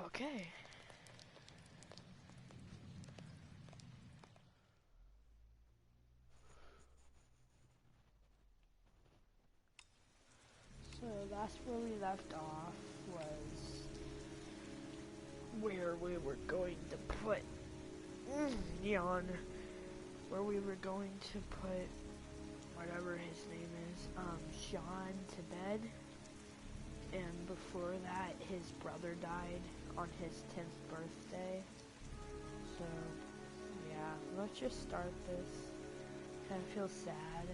Okay. So that's where we left off, was where we were going to put Neon, where we were going to put whatever his name is, Sean to bed. And before that, his brother died on his 10th birthday. So, yeah, let's just start this. Kind of feel sad.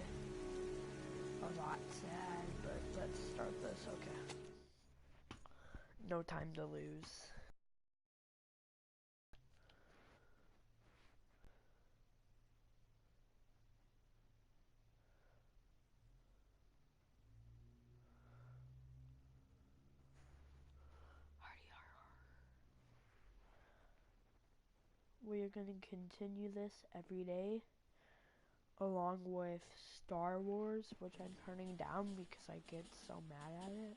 A lot sad, but let's start this, okay. No time to lose. We are going to continue this every day, along with Star Wars, which I'm turning down because I get so mad at it.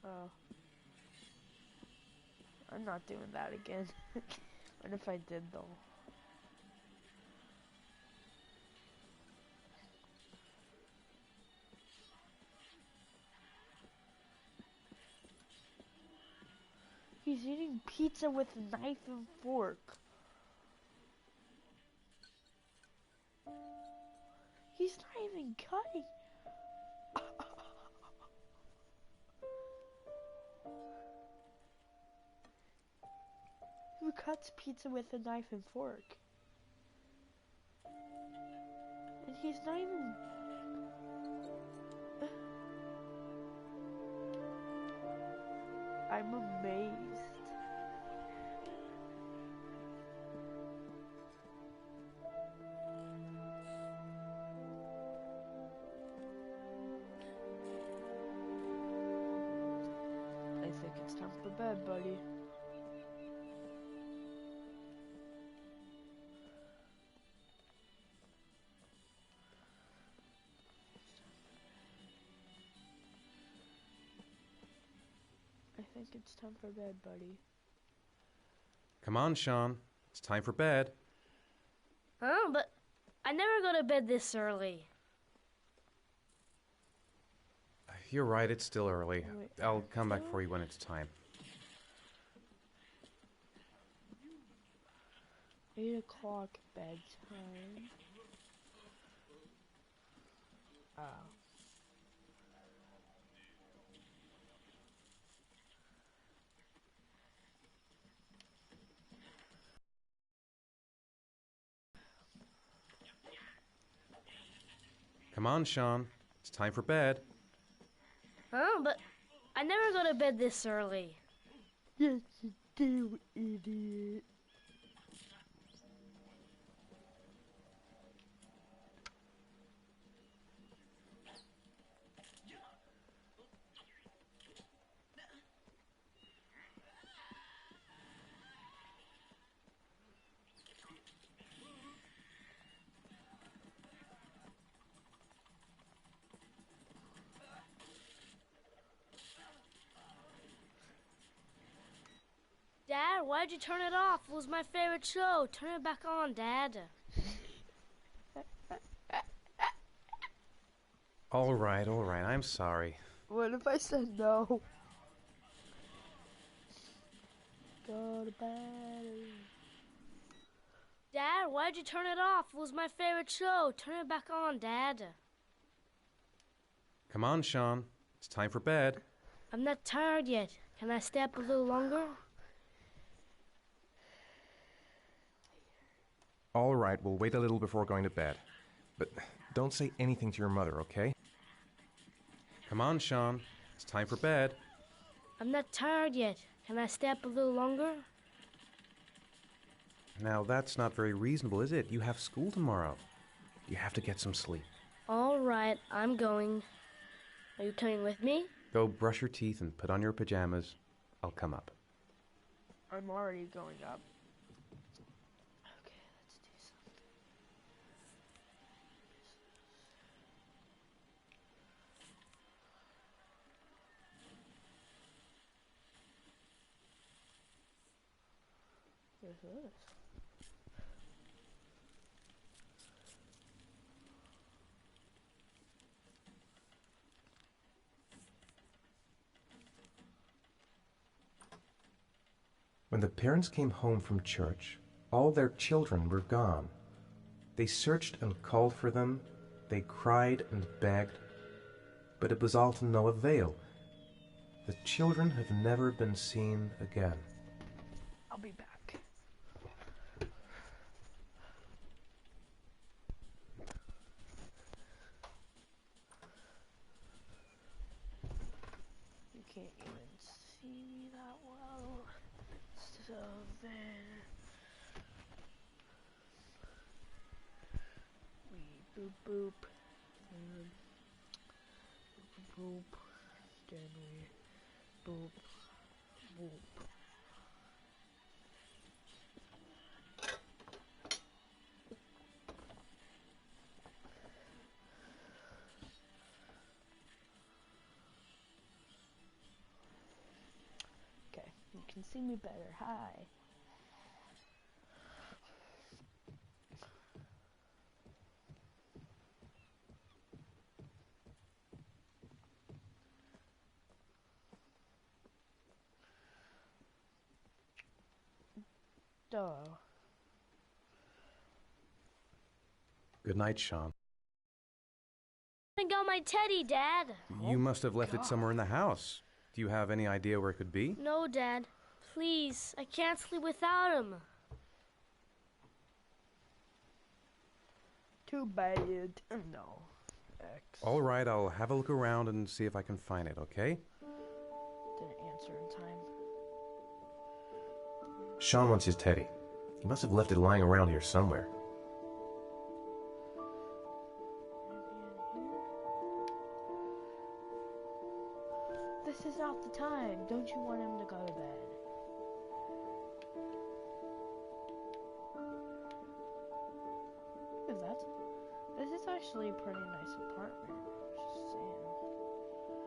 Oh. I'm not doing that again. What if I did, though? He's eating pizza with a knife and fork. He's not even cutting. Who cuts pizza with a knife and fork? And he's not even... I'm amazed. I think it's time for bed, buddy. I think it's time for bed, buddy. Come on, Sean. It's time for bed. Huh? But I never go to bed this early. You're right, it's still early. Wait, I'll come back for you when it's time. 8 o'clock bedtime. Oh. Come on, Sean. It's time for bed. Huh? But I never go to bed this early. Yes, you do, idiot. Dad, why'd you turn it off? It was my favorite show. Turn it back on, Dad. All right, I'm sorry. What if I said no? Go to bed. Dad, why'd you turn it off? It was my favorite show. Turn it back on, Dad. Come on, Sean. It's time for bed. I'm not tired yet. Can I stay up a little longer? All right, we'll wait a little before going to bed. But don't say anything to your mother, okay? Come on, Sean. It's time for bed. I'm not tired yet. Can I stay up a little longer? Now, that's not very reasonable, is it? You have school tomorrow. You have to get some sleep. All right, I'm going. Are you coming with me? Go brush your teeth and put on your pajamas. I'll come up. I'm already going up. Okay, let's do something. What is this? When the parents came home from church, all their children were gone. They searched and called for them, they cried and begged, but it was all to no avail. The children have never been seen again. I'll be back. You can't even see me that well. So then we boop boop. Boop boop. Then we boop boop. Okay, you can see me better. Hi. Duh. Good night, Sean. I got my teddy, Dad. You must have left it somewhere in the house. Do you have any idea where it could be? No, Dad. Please, I can't sleep without him. Too bad. No. X. All right, I'll have a look around and see if I can find it, okay? Didn't answer in time. Sean wants his teddy. He must have left it lying around here somewhere. This is not the time. Don't you want him to go to bed? Is that? This is actually a pretty nice apartment. Just saying.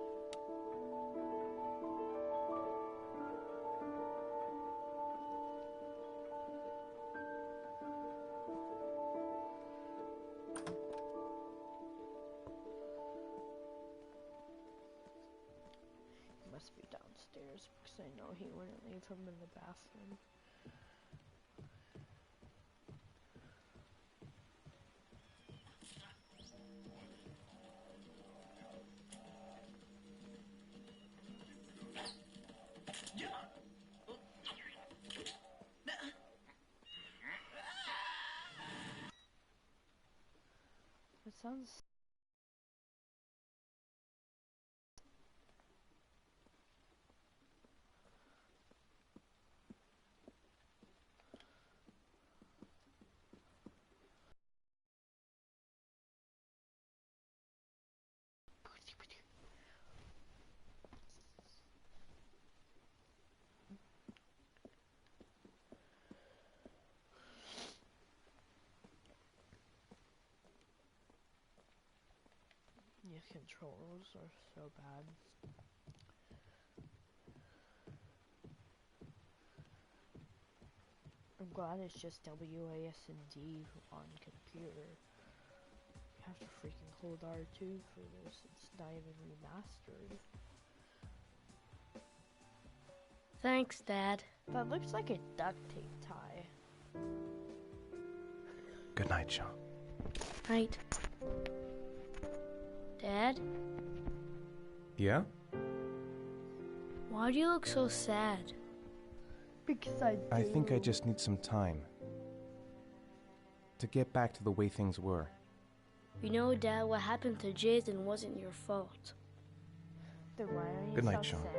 Must be downstairs because I know he wouldn't leave him in the bathroom. It sounds. These controls are so bad. I'm glad it's just WASD on computer. You have to freaking hold R2 for this. It's not even remastered. Thanks, Dad. That looks like a duct tape tie. Good night, Sean. Night. Dad, Yeah? why do you look so sad? Because I I think I just need some time to get back to the way things were. You know, Dad, what happened to Jason wasn't your fault. Then why are you Good night, so Sean. sad?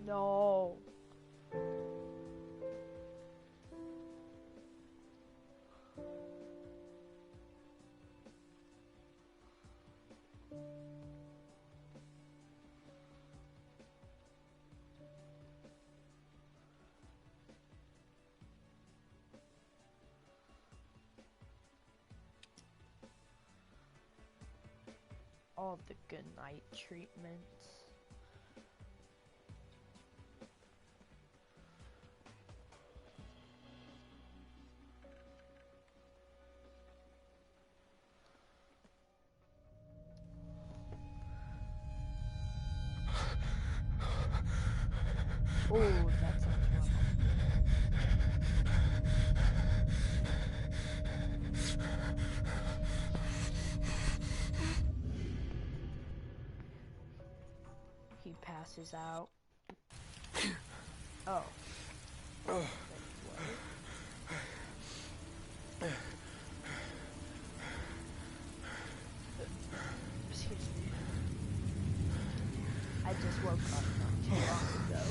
No. all the good night treatments. Oh, that sounds normal. He passes out. Oh. Wait, what? Excuse me. I just woke up not too long ago.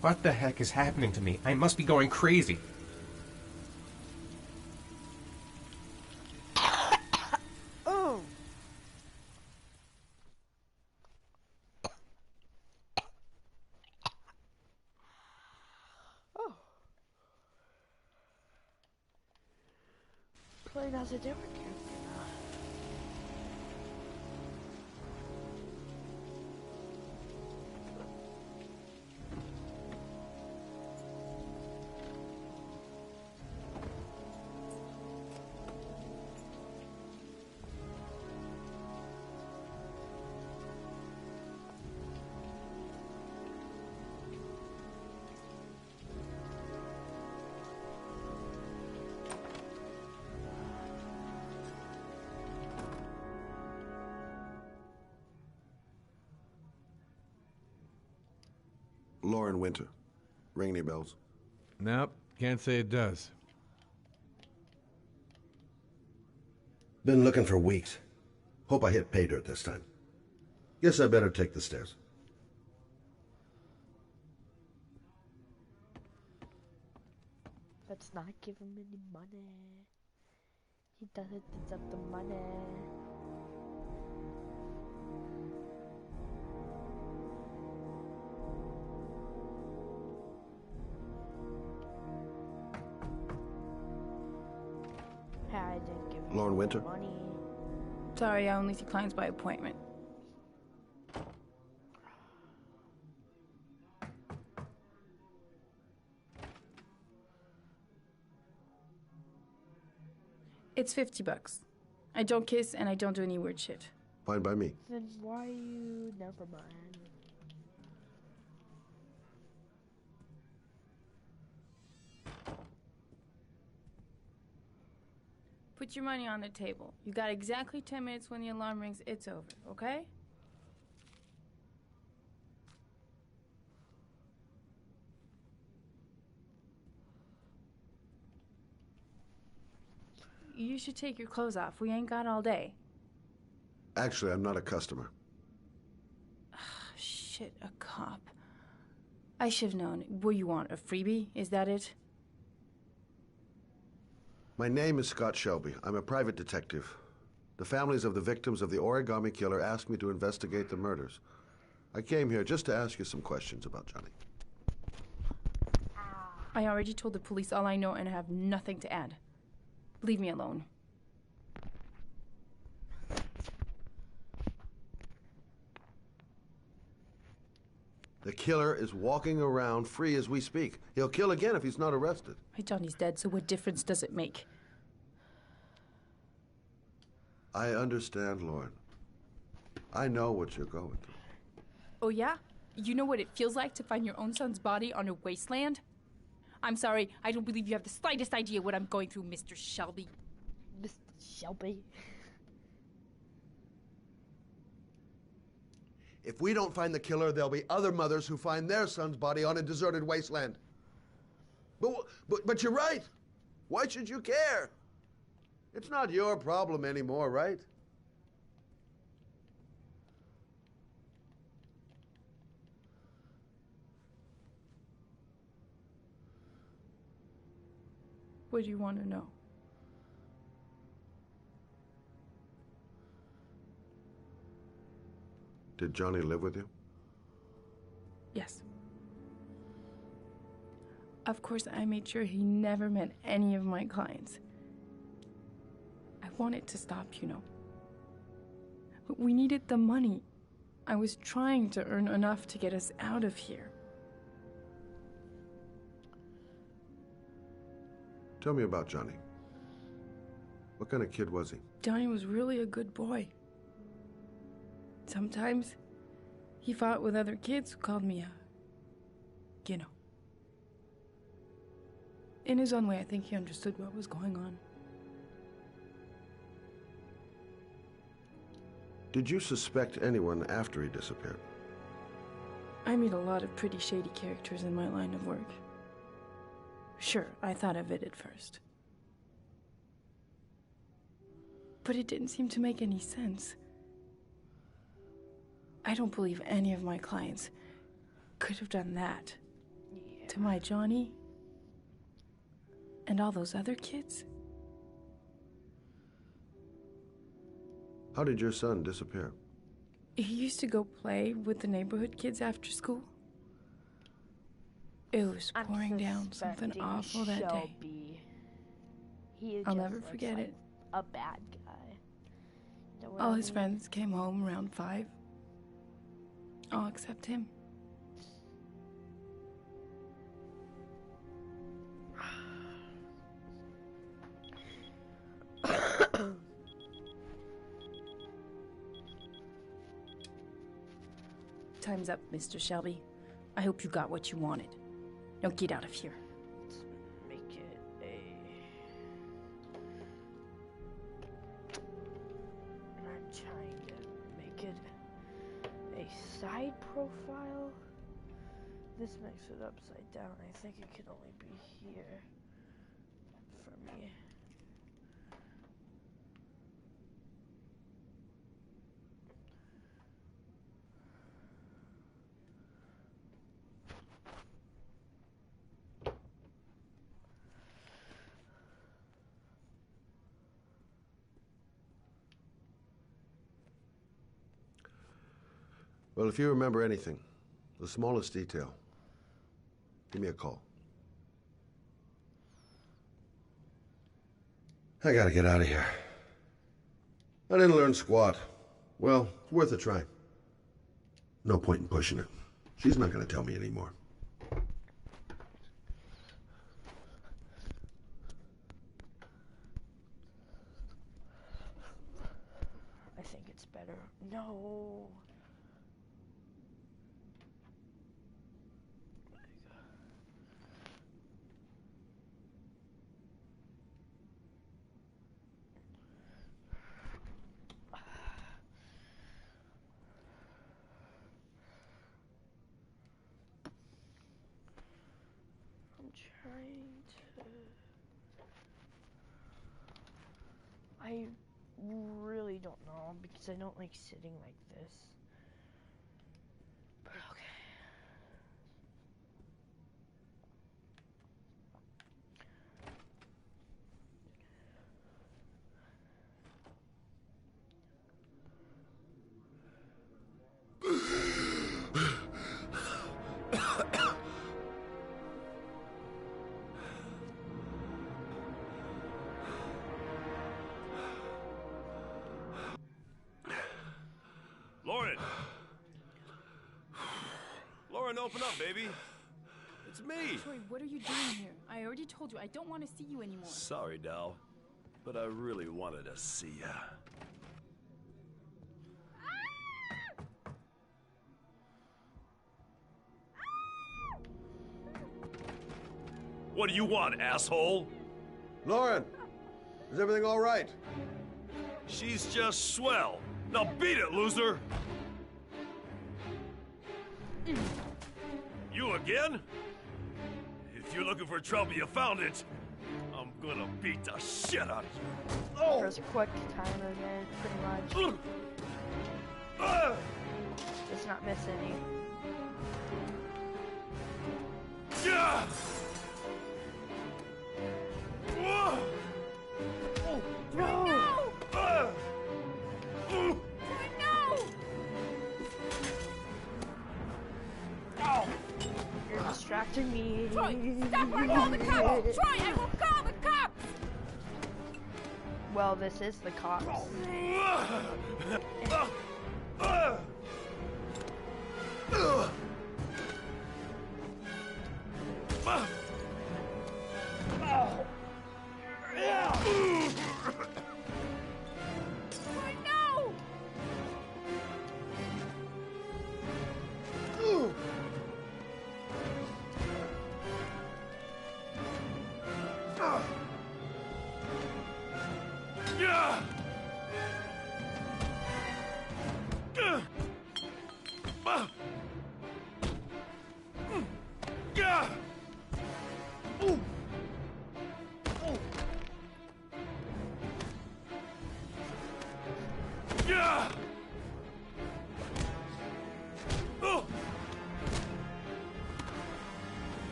What the heck is happening to me? I must be going crazy. Oh! Oh. Playing as a different character now. Lauren Winter. Ring any bells? Nope, can't say it does. Been looking for weeks. Hope I hit pay dirt this time. Guess I better take the stairs. Let's not give him any money. He doesn't deserve the money. I didn't give him Lauren Winter? money. Sorry, I only see clients by appointment. It's $50. I don't kiss and I don't do any weird shit. Fine by me. Then why you... Never mind. Put your money on the table. You got exactly 10 minutes. When the alarm rings, it's over, okay? You should take your clothes off. We ain't got all day. Actually, I'm not a customer. Shit, a cop. I should have known. What you want, a freebie? Is that it? My name is Scott Shelby. I'm a private detective. The families of the victims of the Origami Killer asked me to investigate the murders. I came here just to ask you some questions about Johnny. I already told the police all I know and I have nothing to add. Leave me alone. The killer is walking around free as we speak. He'll kill again if he's not arrested. My Johnny's dead, so what difference does it make? I understand, Lauren. I know what you're going through. Oh yeah? You know what it feels like to find your own son's body on a wasteland? I'm sorry, I don't believe you have the slightest idea what I'm going through, Mr. Shelby. Mr. Shelby. If we don't find the killer, there'll be other mothers who find their son's body on a deserted wasteland. But you're right. Why should you care? It's not your problem anymore, right? What do you want to know? Did Johnny live with you? Yes. Of course, I made sure he never met any of my clients. I wanted to stop, you know. But we needed the money. I was trying to earn enough to get us out of here. Tell me about Johnny. What kind of kid was he? Johnny was really a good boy. Sometimes he fought with other kids who called me you know. In his own way, I think he understood what was going on. Did you suspect anyone after he disappeared? I meet a lot of pretty shady characters in my line of work. Sure, I thought of it at first. But it didn't seem to make any sense. I don't believe any of my clients could have done that to my Johnny and all those other kids. How did your son disappear? He used to go play with the neighborhood kids after school. It was pouring down something awful that day. I'll never forget it. A bad guy. All his friends came home around 5. All except him. Time's up, Mr. Shelby. I hope you got what you wanted. Now get out of here. Let's make it I'm trying to make it a side profile. This makes it upside down. I think it can only be here for me. Well, if you remember anything, the smallest detail, give me a call. I gotta get out of here. I didn't learn squat. Well, it's worth a try. No point in pushing it. She's not gonna tell me anymore. I think it's better. No. I really don't know because I don't like sitting like this. But okay. Lauren, open up, baby. It's me. Troy, what are you doing here? I already told you I don't want to see you anymore. Sorry, Dal, but I really wanted to see ya. What do you want, asshole? Lauren, is everything all right? She's just swell. Now beat it, loser! You again? If you're looking for trouble, you found it. I'm gonna beat the shit out of you. Oh! There's a quick timer again, pretty much. Just not miss any. Yeah! to me. Troy, stop or I'll call the cops! Troy, I will call the cops! Well, this is the cops. Troy, no!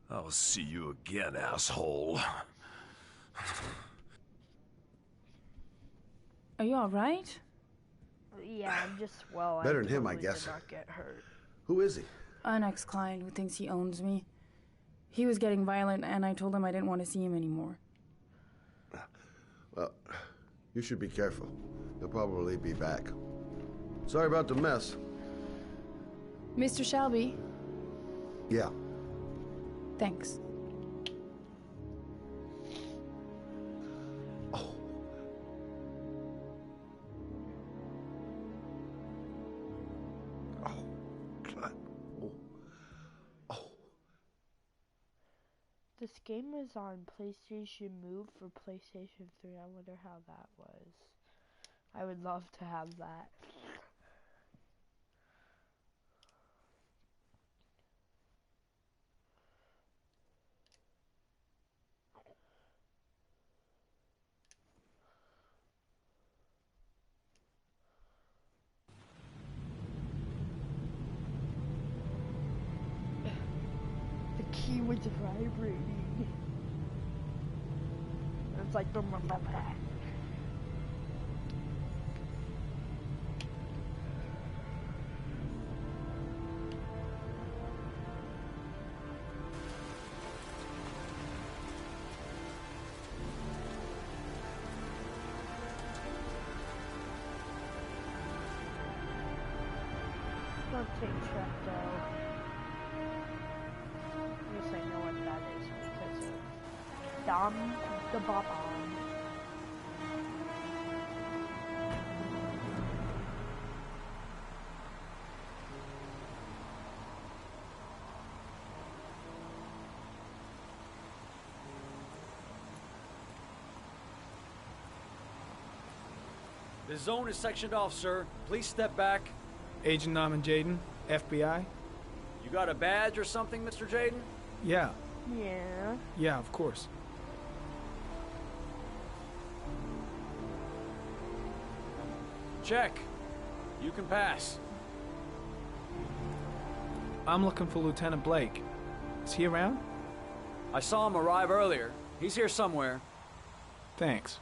I'll see you again, asshole. Are you alright? Yeah, I'm just, well, Better than him, I totally guess. did not get hurt. Who is he? An ex-client who thinks he owns me. He was getting violent, and I told him I didn't want to see him anymore. Well, you should be careful. He'll probably be back. Sorry about the mess. Mr. Shelby, Yeah. thanks. Oh. Oh. God. Oh. Oh. This game was on PlayStation Move for PlayStation 3. I wonder how that was. I would love to have that. The key was vibrating. It's like blah, blah, blah, blah. Don't take Trepto. Yes, I know what that is because of Dom the Bob-omb. The zone is sectioned off, sir. Please step back. Agent Norman Jaden, FBI? You got a badge or something, Mr. Jaden? Yeah, Yeah. of course. Check. You can pass. I'm looking for Lieutenant Blake. Is he around? I saw him arrive earlier. He's here somewhere. Thanks.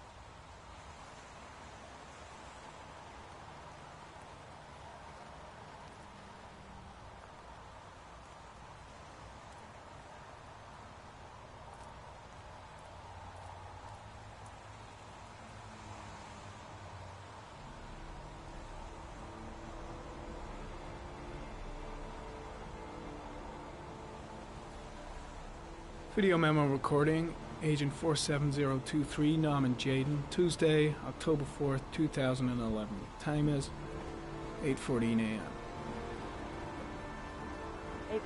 Video memo recording, Agent 47023, Norman Jaden, Tuesday, October 4th, 2011. Time is 8:14 a.m.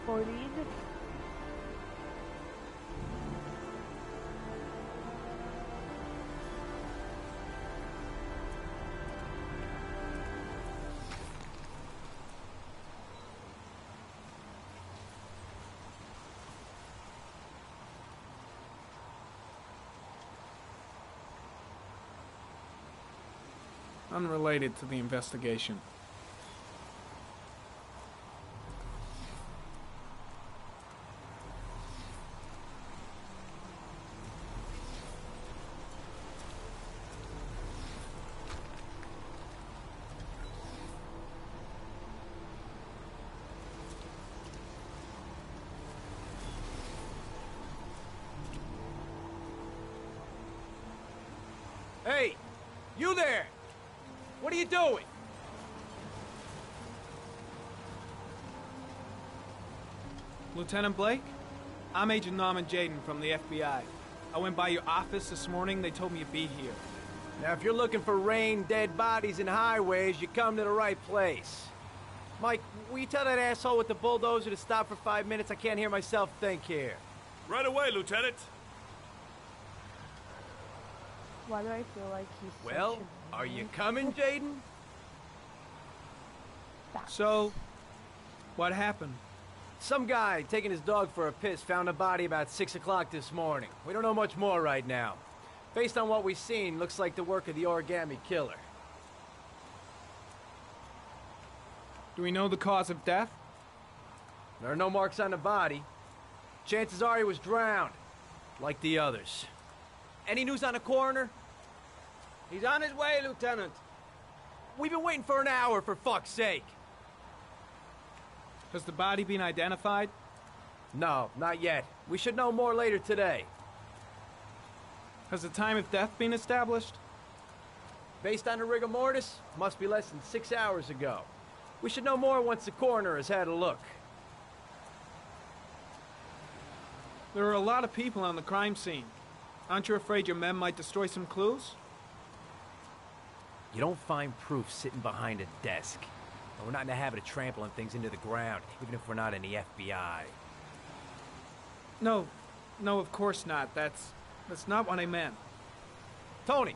8:14. Unrelated to the investigation. Hey, you there! What are you doing? Lieutenant Blake? I'm Agent Norman Jayden from the FBI. I went by your office this morning. They told me you'd be here. Now, if you're looking for rain, dead bodies, and highways, you come to the right place. Mike, will you tell that asshole with the bulldozer to stop for 5 minutes? I can't hear myself think here. Right away, Lieutenant. Why do I feel like he's Well, are you coming, Jayden? So, what happened? Some guy taking his dog for a piss found a body about 6 o'clock this morning. We don't know much more right now. Based on what we've seen, looks like the work of the origami killer. Do we know the cause of death? There are no marks on the body. Chances are he was drowned, like the others. Any news on the coroner? He's on his way, Lieutenant. We've been waiting for an hour, for fuck's sake. Has the body been identified? No, not yet. We should know more later today. Has the time of death been established? Based on the rigor mortis, must be less than 6 hours ago. We should know more once the coroner has had a look. There are a lot of people on the crime scene. Aren't you afraid your men might destroy some clues? You don't find proof sitting behind a desk. And we're not in the habit of trampling things into the ground, even if we're not in the FBI. No, of course not. That's not what I meant. Tony,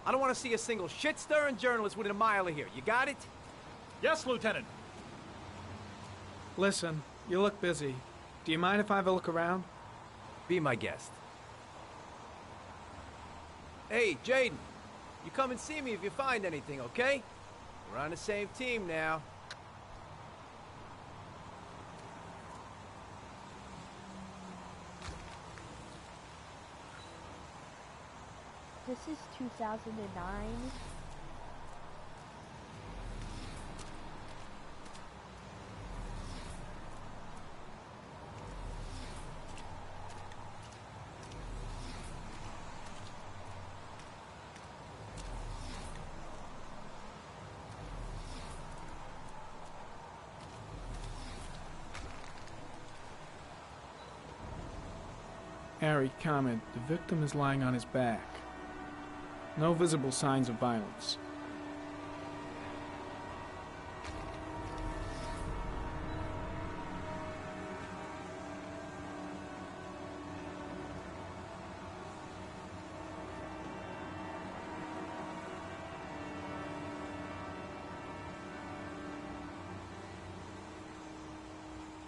I don't want to see a single shit-stirring journalist within a mile of here. You got it? Yes, Lieutenant. Listen, you look busy. Do you mind if I have a look around? Be my guest. Hey, Jayden, you come and see me if you find anything, okay? We're on the same team now. This is 2009. Harry, comment. The victim is lying on his back. No visible signs of violence.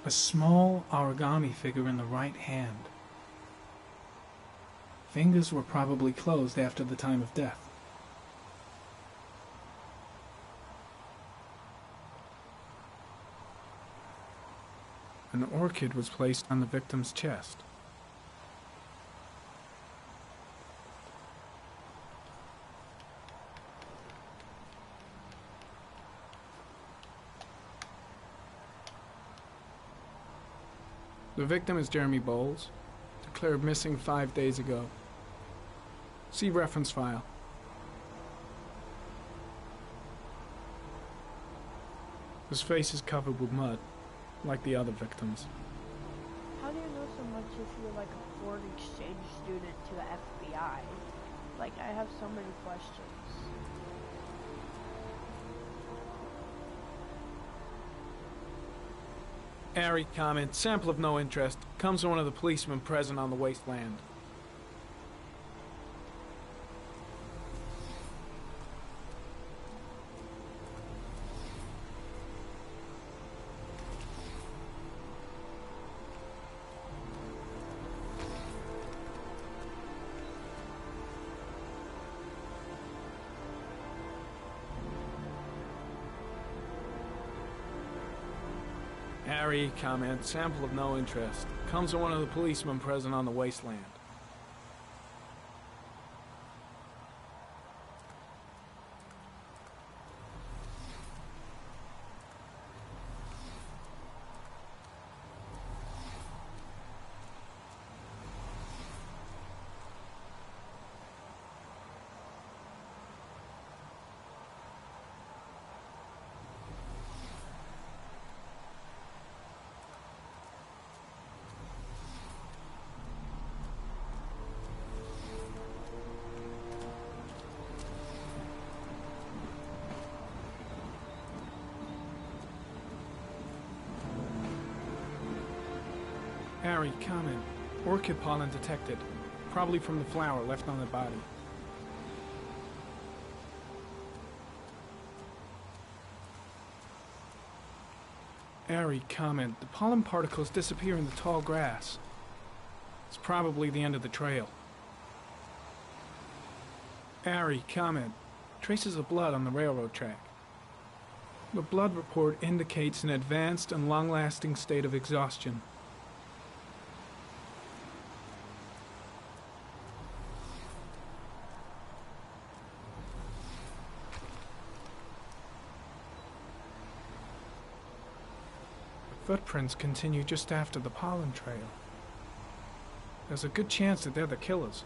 A small origami figure in the right hand. Fingers were probably closed after the time of death. An orchid was placed on the victim's chest. The victim is Jeremy Bowles, declared missing 5 days ago. See reference file. His face is covered with mud, like the other victims. How do you know so much if you're like a foreign exchange student to the FBI? Like, I have so many questions. Ari comment, sample of no interest, comes from one of the policemen present on the wasteland. Harry, comment, sample of no interest. Comes from one of the policemen present on the wasteland. Harry, comment. Orchid pollen detected. Probably from the flower left on the body. Harry, comment. The pollen particles disappear in the tall grass. It's probably the end of the trail. Harry, comment. Traces of blood on the railroad track. The blood report indicates an advanced and long-lasting state of exhaustion. The footprints continue just after the pollen trail. There's a good chance that they're the killers.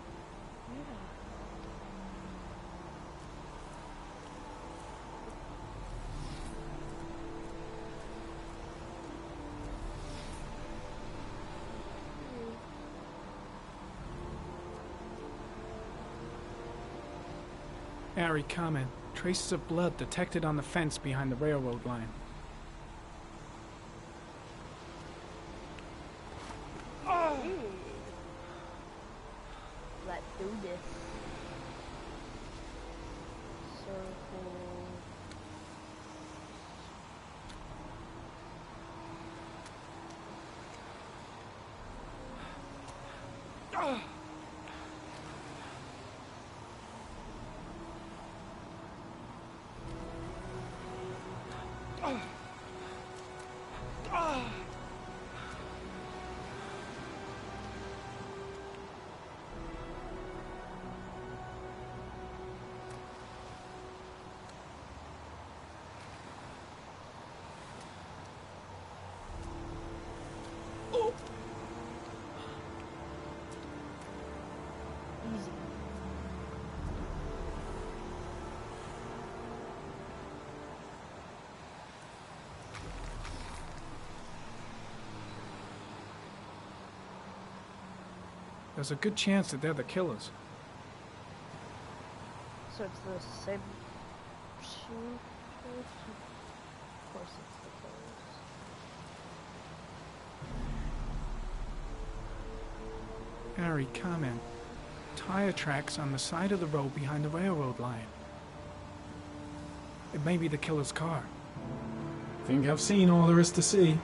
Harry, comment. Traces of blood detected on the fence behind the railroad line. Let's do this. Circle. Easy. There's a good chance that they're the killers. So it's the same shoe. Of course it's the killers. Harry, comment. Tire tracks on the side of the road behind the railroad line. It may be the killer's car. Think I've seen all there is to see.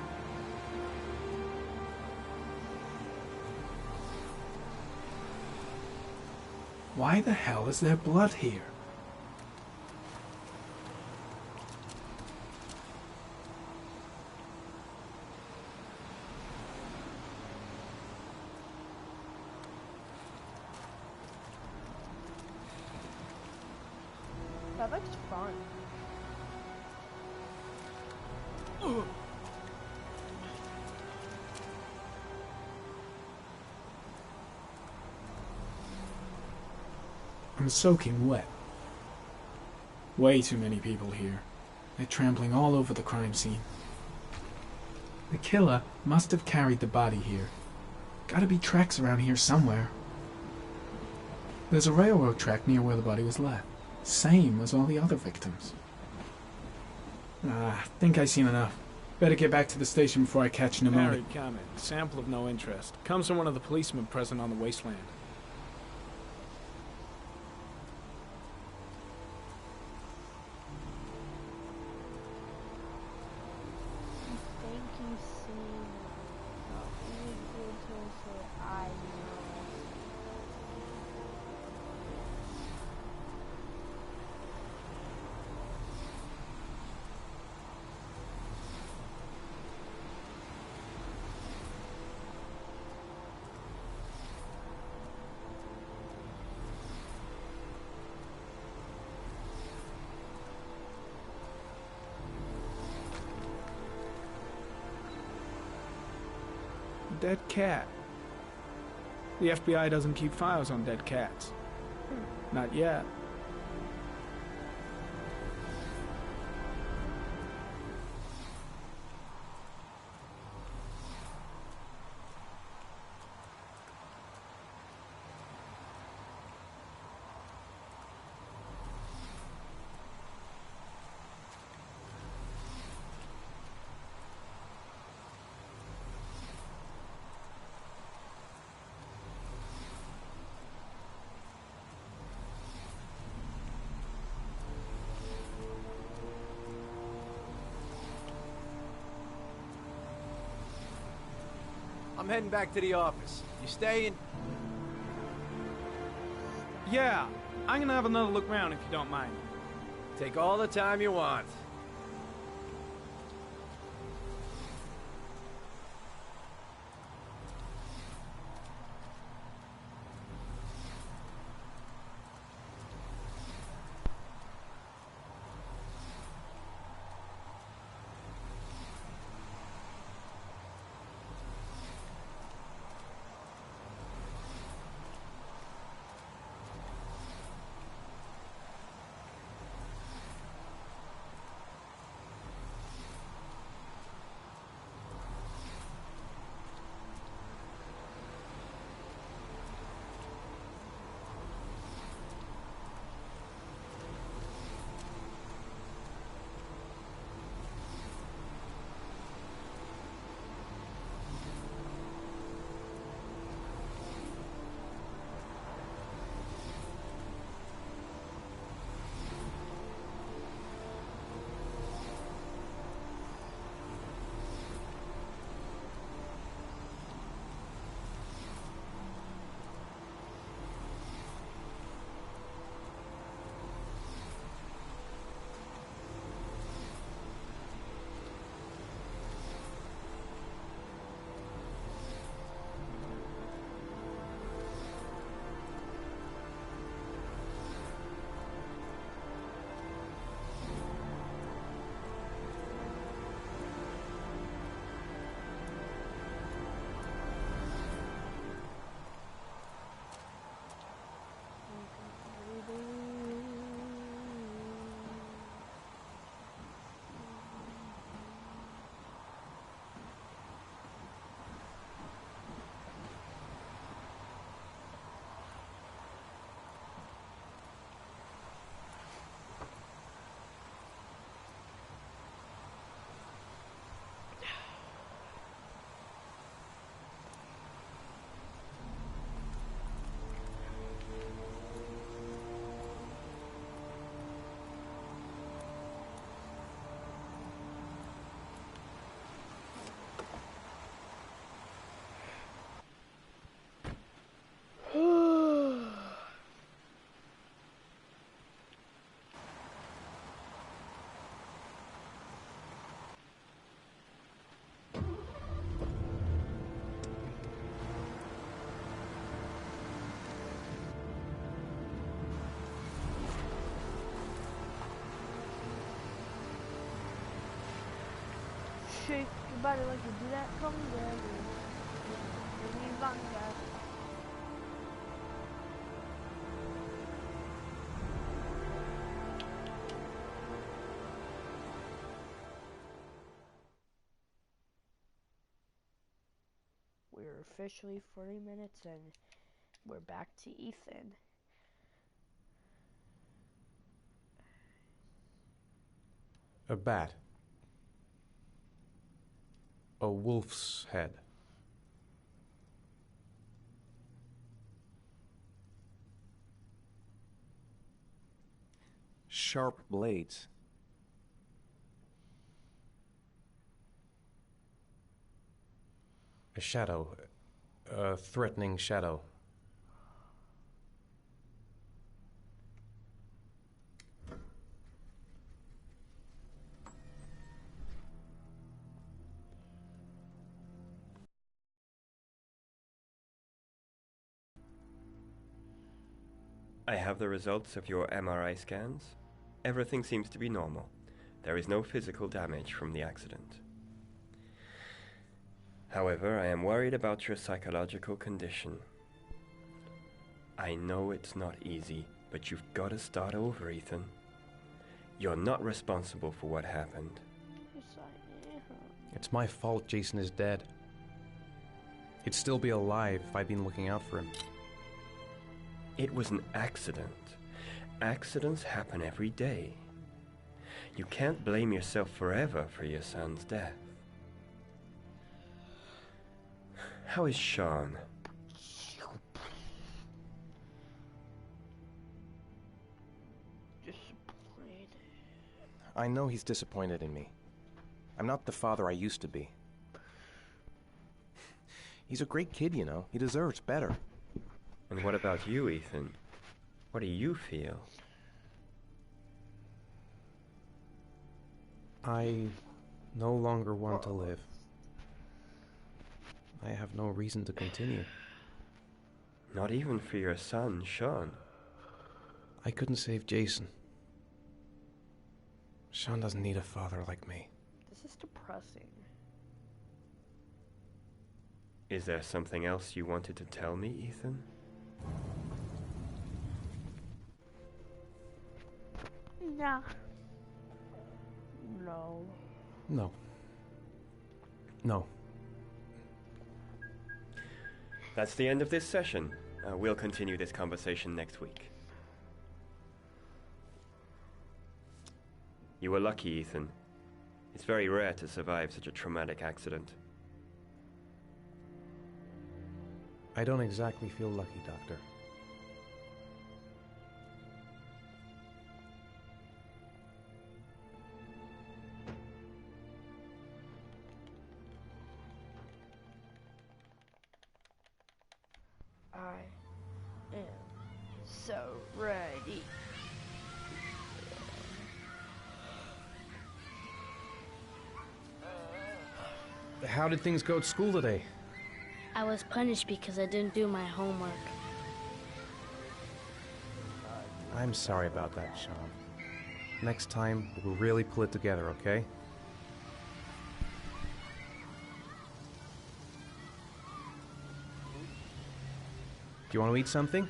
Why the hell is there blood here? That looks fun. I'm soaking wet. Way too many people here. They're trampling all over the crime scene. The killer must have carried the body here. Gotta be tracks around here somewhere. There's a railroad track near where the body was left. Same as all the other victims. Think I've seen enough. Better get back to the station before I catch pneumonia. Harry, comment. Sample of no interest. Comes from one of the policemen present on the wasteland. I think you've seen I know. Dead cat. The FBI doesn't keep files on dead cats. Not yet. I'm heading back to the office. You staying? Yeah, I'm gonna have another look around if you don't mind. Take all the time you want. Shake your body like you do that conga. We're officially 40 minutes and we're back to Ethan. A bat. A wolf's head. Sharp blades. A shadow. A threatening shadow. I have the results of your MRI scans. Everything seems to be normal. There is no physical damage from the accident. However, I am worried about your psychological condition. I know it's not easy, but you've got to start over, Ethan. You're not responsible for what happened. It's my fault Jason is dead. He'd still be alive if I'd been looking out for him. It was an accident. Accidents happen every day. You can't blame yourself forever for your son's death. How is Sean? Disappointed. I know he's disappointed in me. I'm not the father I used to be. He's a great kid, you know. He deserves better. And what about you, Ethan? What do you feel? I no longer want to live. I have no reason to continue. Not even for your son, Sean. I couldn't save Jason. Sean doesn't need a father like me. This is depressing. Is there something else you wanted to tell me, Ethan? Nah. No. No. No. That's the end of this session. We'll continue this conversation next week. You were lucky, Ethan. It's very rare to survive such a traumatic accident. I don't exactly feel lucky, Doctor. I am so ready. How did things go at school today? I was punished because I didn't do my homework. I'm sorry about that, Sean. Next time, we'll really pull it together, okay? Do you want to eat something?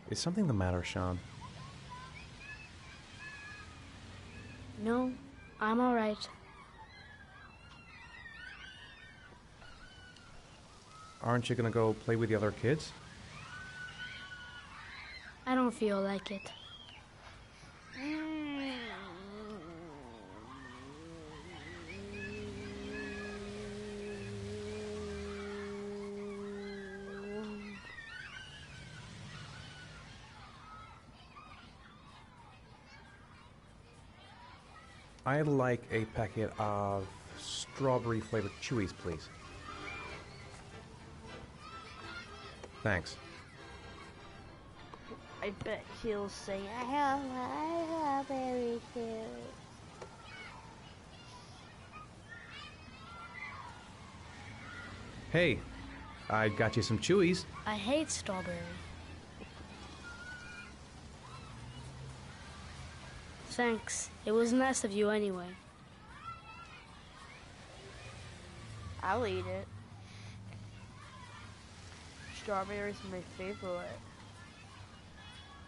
Is something the matter, Sean? No, I'm all right. Aren't you gonna go play with the other kids? I don't feel like it. I'd like a packet of strawberry-flavored Chewies, please. Thanks. I bet he'll say, I have very good. Hey, I got you some Chewies. I hate strawberry. Thanks. It was nice of you anyway. I'll eat it. Strawberries are my favorite.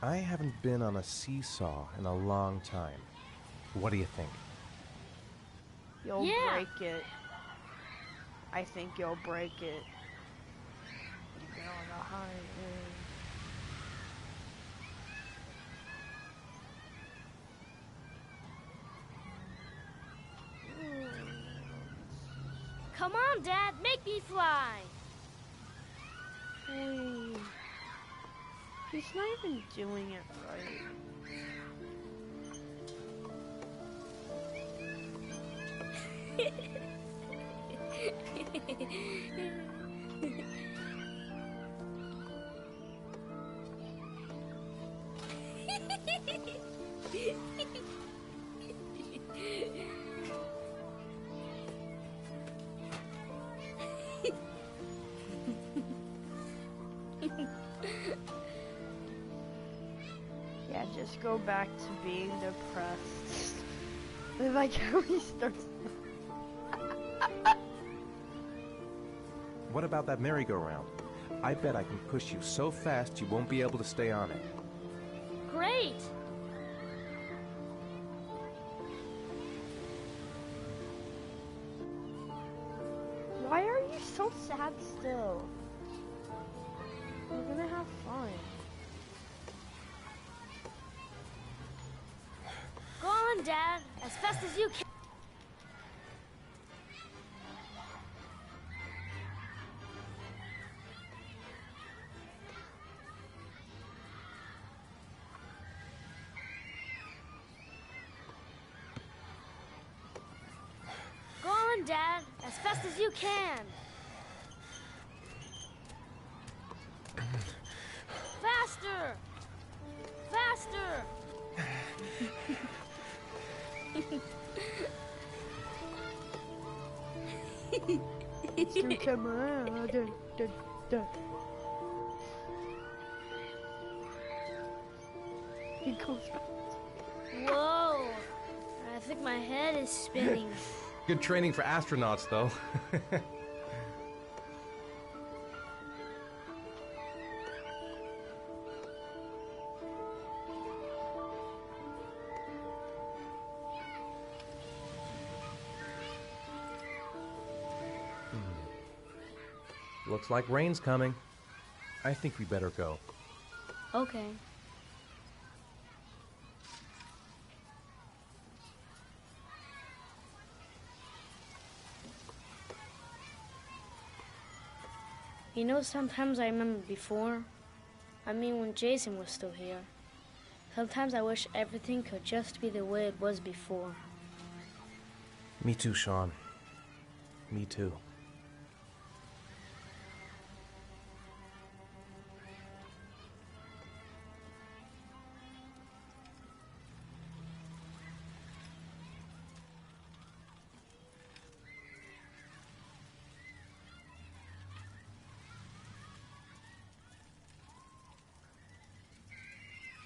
I haven't been on a seesaw in a long time. What do you think? You'll break it. I think you'll break it. You've been on a high end. Come on, Dad, make me fly. Hey. He's not even doing it right. Yeah, just go back to being depressed. I like how he starts. What about that merry-go-round? I bet I can push you so fast you won't be able to stay on it. Great! Why are you so sad still? We're gonna have fun. Go on, Dad, as fast as you can. fast as you can. Faster! Faster! Mr. Camarada. He goes back. Whoa! I think my head is spinning. Good training for astronauts, though. Looks like rain's coming. I think we better go. Okay. You know, sometimes I remember before. I mean, when Jason was still here. Sometimes I wish everything could just be the way it was before. Me too, Sean. Me too.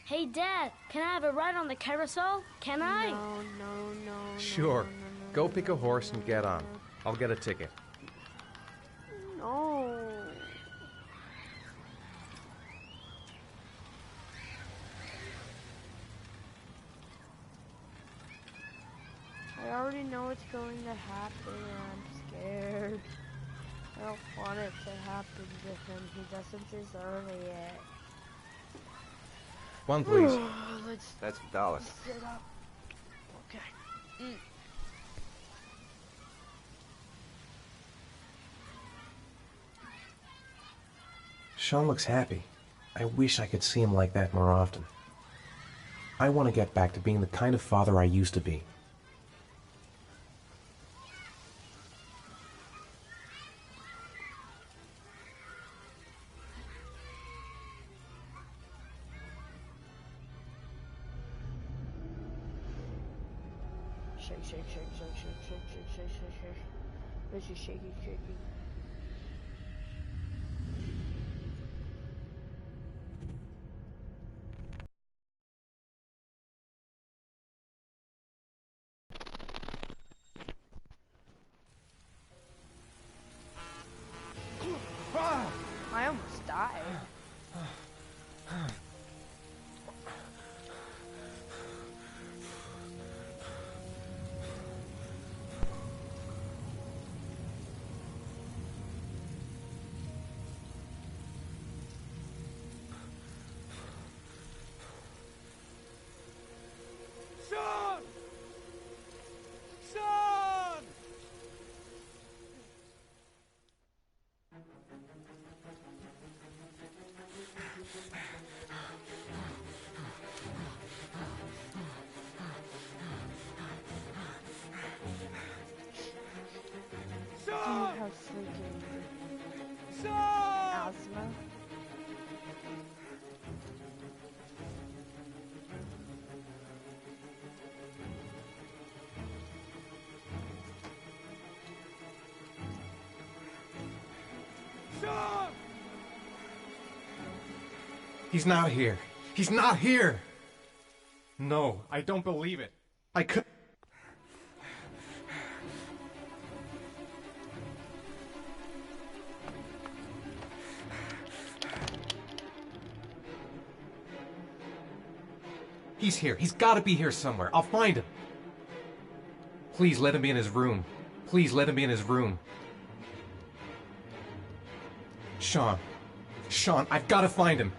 Hey, Dad, can I have a ride on the carousel? Can I? No. Sure. Go pick a horse and get on. I'll get a ticket. No. I already know what's going to happen and I'm scared. I don't want it to happen to him. He doesn't deserve it. One, please. That's $1. Sit up. Okay. Sean looks happy. I wish I could see him like that more often. I want to get back to being the kind of father I used to be. Shake. This is shaky. I almost died. Have freaking asthma. He's not here. He's not here! No, I don't believe it. I could. He's here. He's got to be here somewhere. I'll find him. Please let him be in his room. Please let him be in his room. Sean, I've got to find him.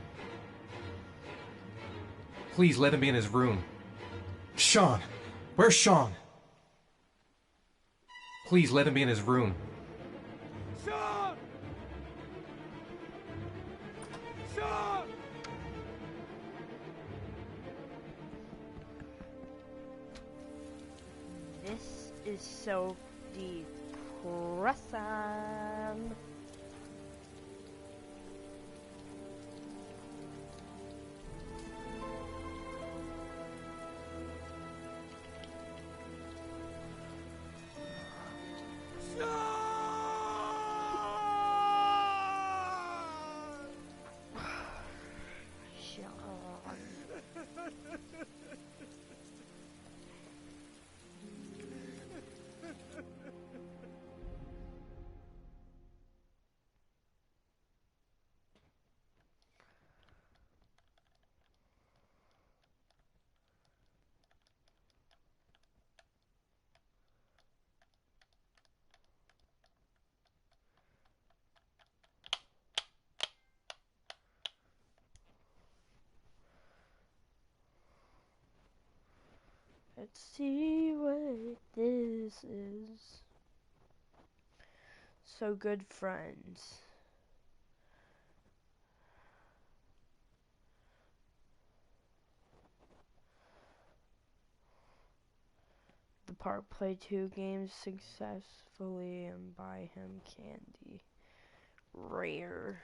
Please let him be in his room. Sean, where's Sean? Please let him be in his room. Sean! This is so deep. press on. Let's see what this is. So good friends. The park played 2 games successfully and buy him candy. Rare.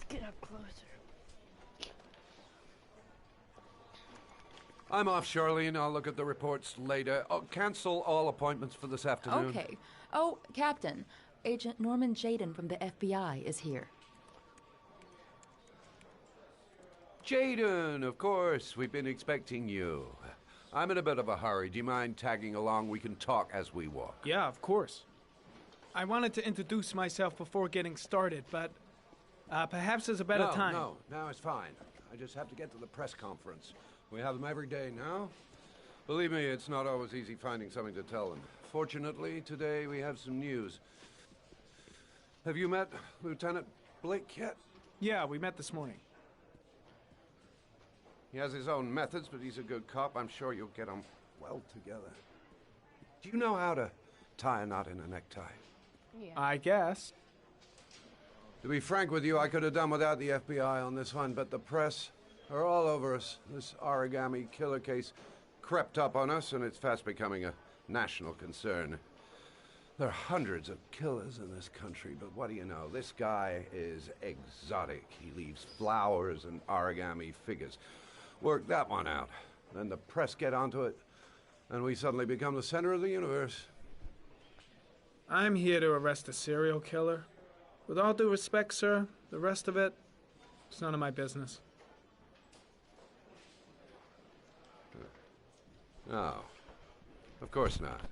Get up closer. I'm off, Charlene. I'll look at the reports later. Oh, cancel all appointments for this afternoon. Okay. Oh, Captain, Agent Norman Jayden from the FBI is here. Jayden, of course. We've been expecting you. I'm in a bit of a hurry. Do you mind tagging along? We can talk as we walk. Yeah, of course. I wanted to introduce myself before getting started, but perhaps there's a better time. No, now it's fine. I just have to get to the press conference. We have them every day now. Believe me, it's not always easy finding something to tell them. Fortunately, today we have some news. Have you met Lieutenant Blake yet? Yeah, we met this morning. He has his own methods, but he's a good cop. I'm sure you'll get on well together. Do you know how to tie a knot in a necktie? Yeah. I guess. To be frank with you, I could have done without the FBI on this one, but the press are all over us. This origami killer case crept up on us, and it's fast becoming a national concern. There are hundreds of killers in this country, but what do you know? This guy is exotic. He leaves flowers and origami figures. Work that one out. Then the press get onto it, and we suddenly become the center of the universe. I'm here to arrest a serial killer. With all due respect, sir, the rest of it, it's none of my business. No. Of course not.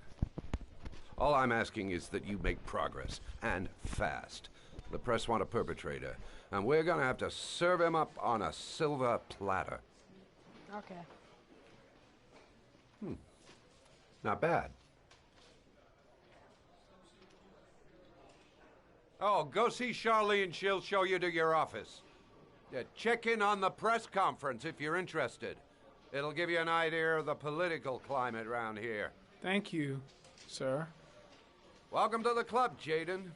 All I'm asking is that you make progress, and fast. The press want a perpetrator, and we're gonna have to serve him up on a silver platter. Okay. Not bad. Oh, go see Charlene. She'll show you to your office. Yeah, check in on the press conference if you're interested. It'll give you an idea of the political climate around here. Thank you, sir. Welcome to the club, Jaden.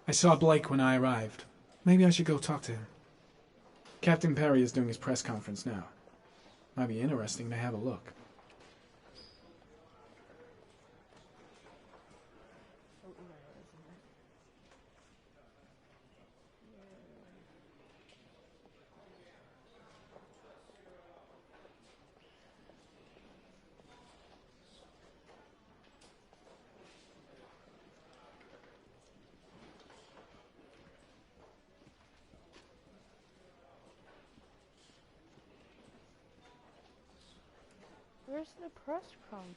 I saw Blake when I arrived. Maybe I should go talk to him. Captain Perry is doing his press conference now. Might be interesting to have a look. Where's the press conference?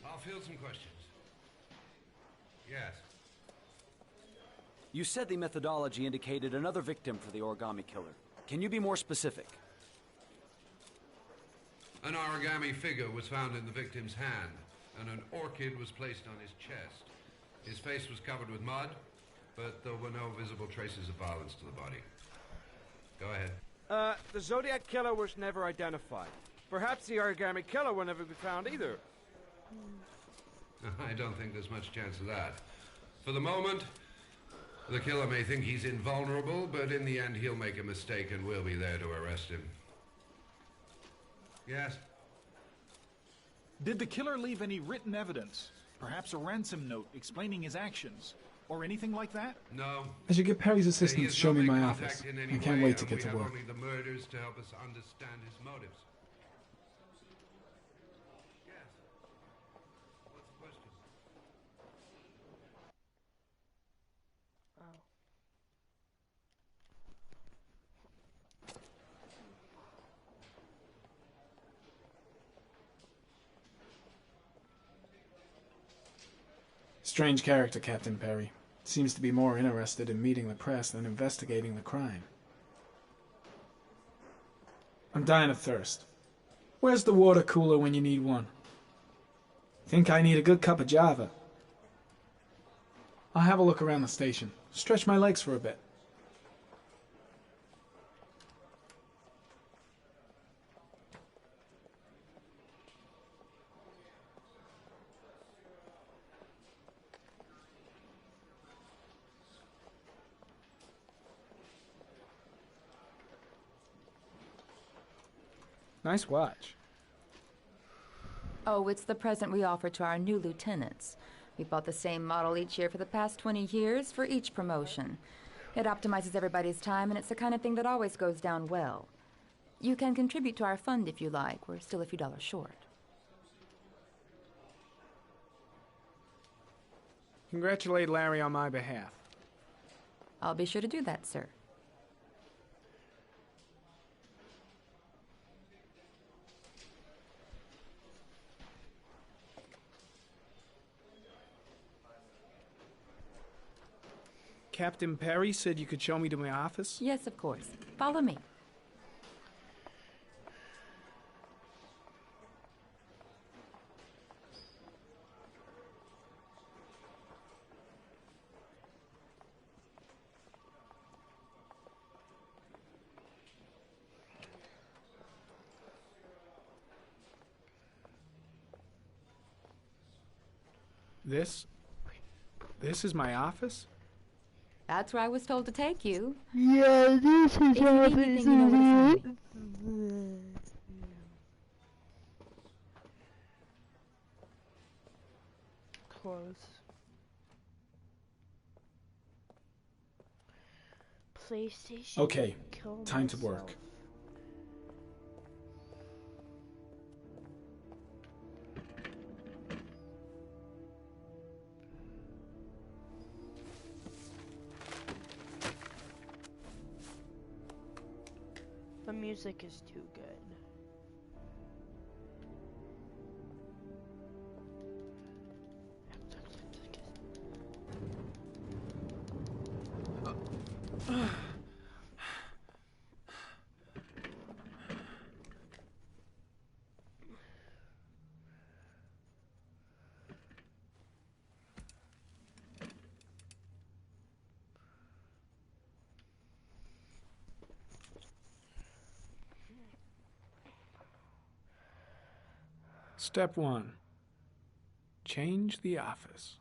I'll field some questions. Yes. You said the methodology indicated another victim for the origami killer. Can you be more specific? An origami figure was found in the victim's hand, and an orchid was placed on his chest. His face was covered with mud, but there were no visible traces of violence to the body. Go ahead. The Zodiac killer was never identified. Perhaps the origami killer will never be found either. I don't think there's much chance of that. For the moment, the killer may think he's invulnerable, but in the end he'll make a mistake and we'll be there to arrest him. Yes? Did the killer leave any written evidence? Perhaps a ransom note explaining his actions? Or anything like that? No. I should get Perry's assistant to show me my contact office. in any I can't way, wait to get we to have work. only the murders to help us understand his motives. Yes. What's the question? Strange character, Captain Perry. Seems to be more interested in meeting the press than investigating the crime. I'm dying of thirst. Where's the water cooler when you need one? Think I need a good cup of Java. I'll have a look around the station. Stretch my legs for a bit. Nice watch. Oh, it's the present we offer to our new lieutenants. We bought the same model each year for the past 20 years for each promotion. It optimizes everybody's time, and it's the kind of thing that always goes down well. You can contribute to our fund if you like. We're still a few dollars short. Congratulate Larry on my behalf. I'll be sure to do that, sir. Captain Perry said you could show me to my office? Yes, of course. Follow me. This is my office? That's where I was told to take you. Yeah, this is If you need anything, you know where to find me. Close. PlayStation. Okay, Kill time to myself. work. The music is too good. Step 1. Change the office.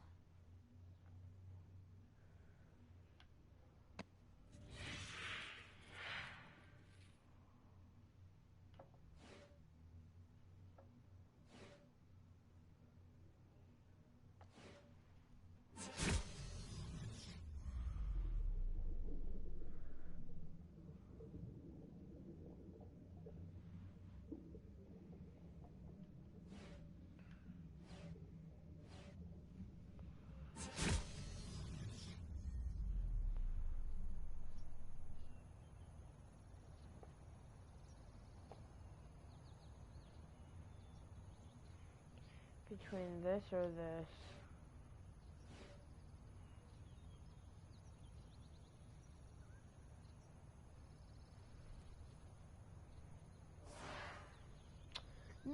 Between this or this.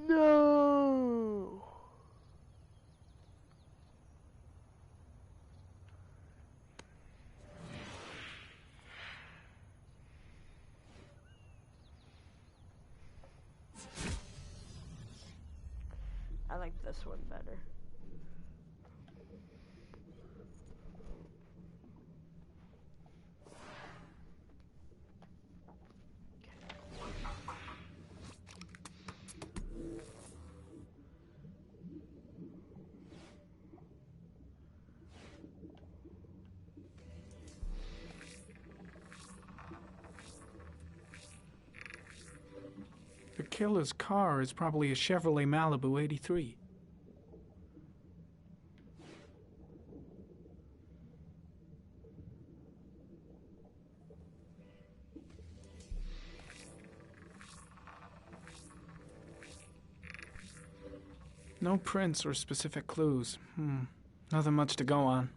No. I like this one better. The killer's car is probably a Chevrolet Malibu 83. No prints or specific clues. Nothing much to go on.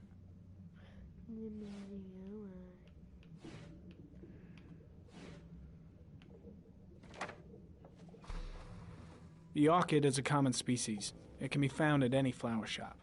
The orchid is a common species. It can be found at any flower shop.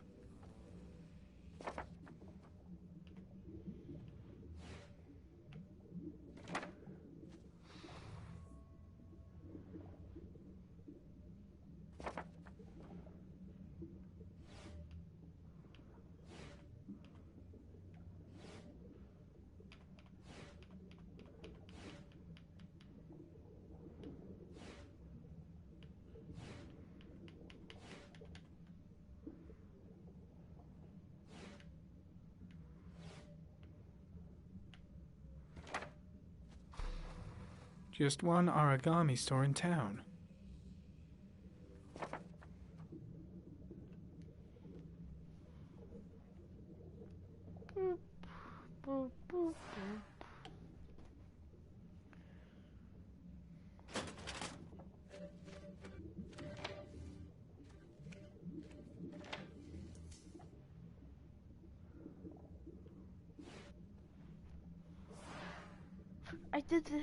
Just one origami store in town. I did this.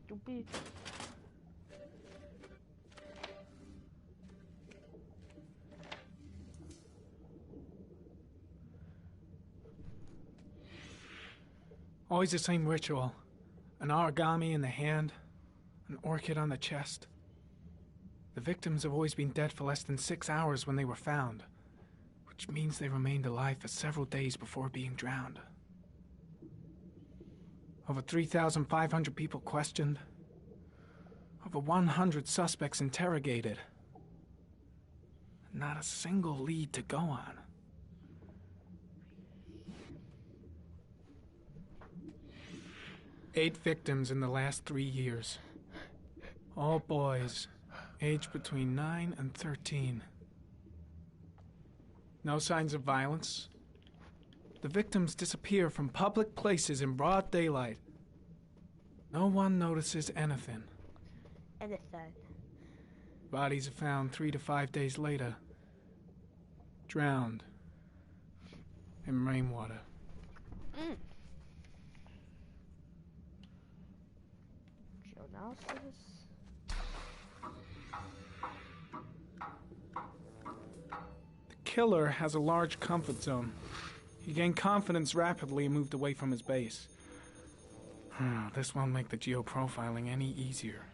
Stupid. Always the same ritual. An origami in the hand, an orchid on the chest. The victims have always been dead for less than 6 hours when they were found, which means they remained alive for several days before being drowned. Over 3,500 people questioned. Over 100 suspects interrogated. Not a single lead to go on. 8 victims in the last 3 years. All boys, aged between 9 and 13. No signs of violence. The victims disappear from public places in broad daylight. No one notices anything. Anything. Bodies are found 3 to 5 days later. Drowned in rainwater. Geonosis. The killer has a large comfort zone. He gained confidence rapidly and moved away from his base. This won't make the geoprofiling any easier.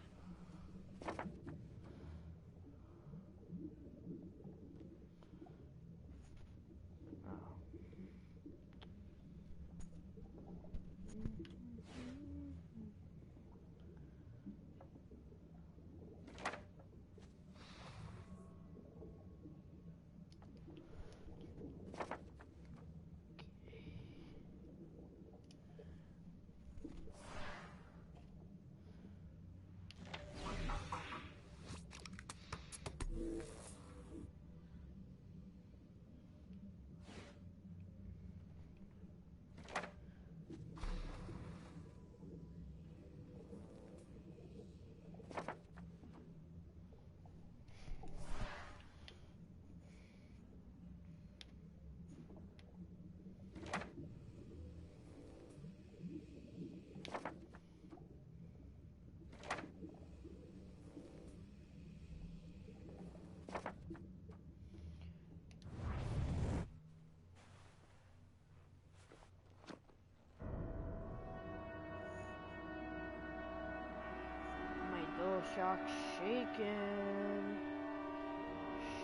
Shock shaking.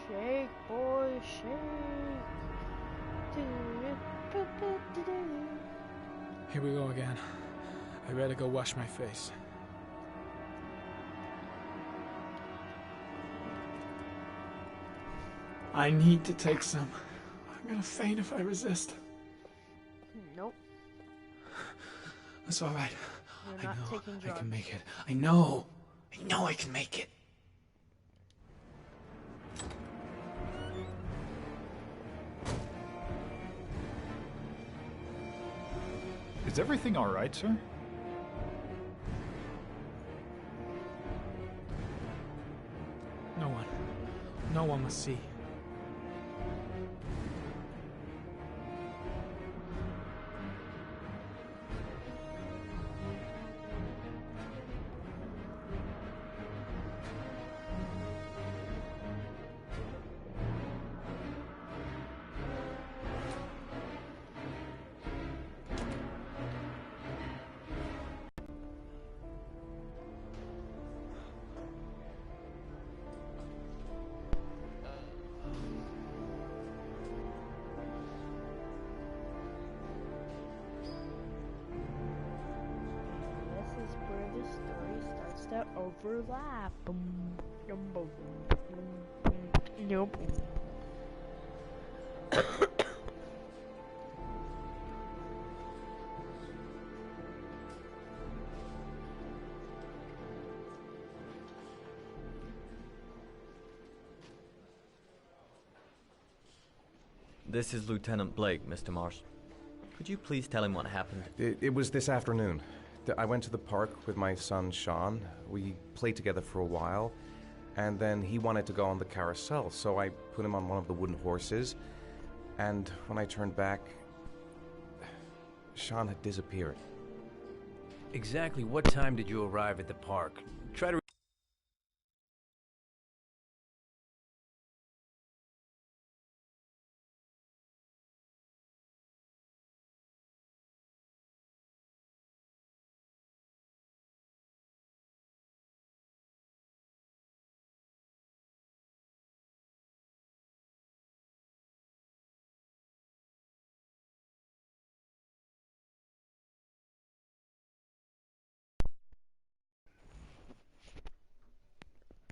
Shake, boy, shake. Here we go again. I better go wash my face. I need to take some. I'm gonna faint if I resist. Nope. That's all right. You're not taking drugs. I can make it. I know I can make it. Is everything all right, sir? No one must see. To overlap. Nope. This is Lieutenant Blake, Mr. Marsh. Could you please tell him what happened? It was this afternoon. I went to the park with my son, Sean. We played together for a while, and then he wanted to go on the carousel, so I put him on one of the wooden horses, and when I turned back, Sean had disappeared. Exactly what time did you arrive at the park? Try to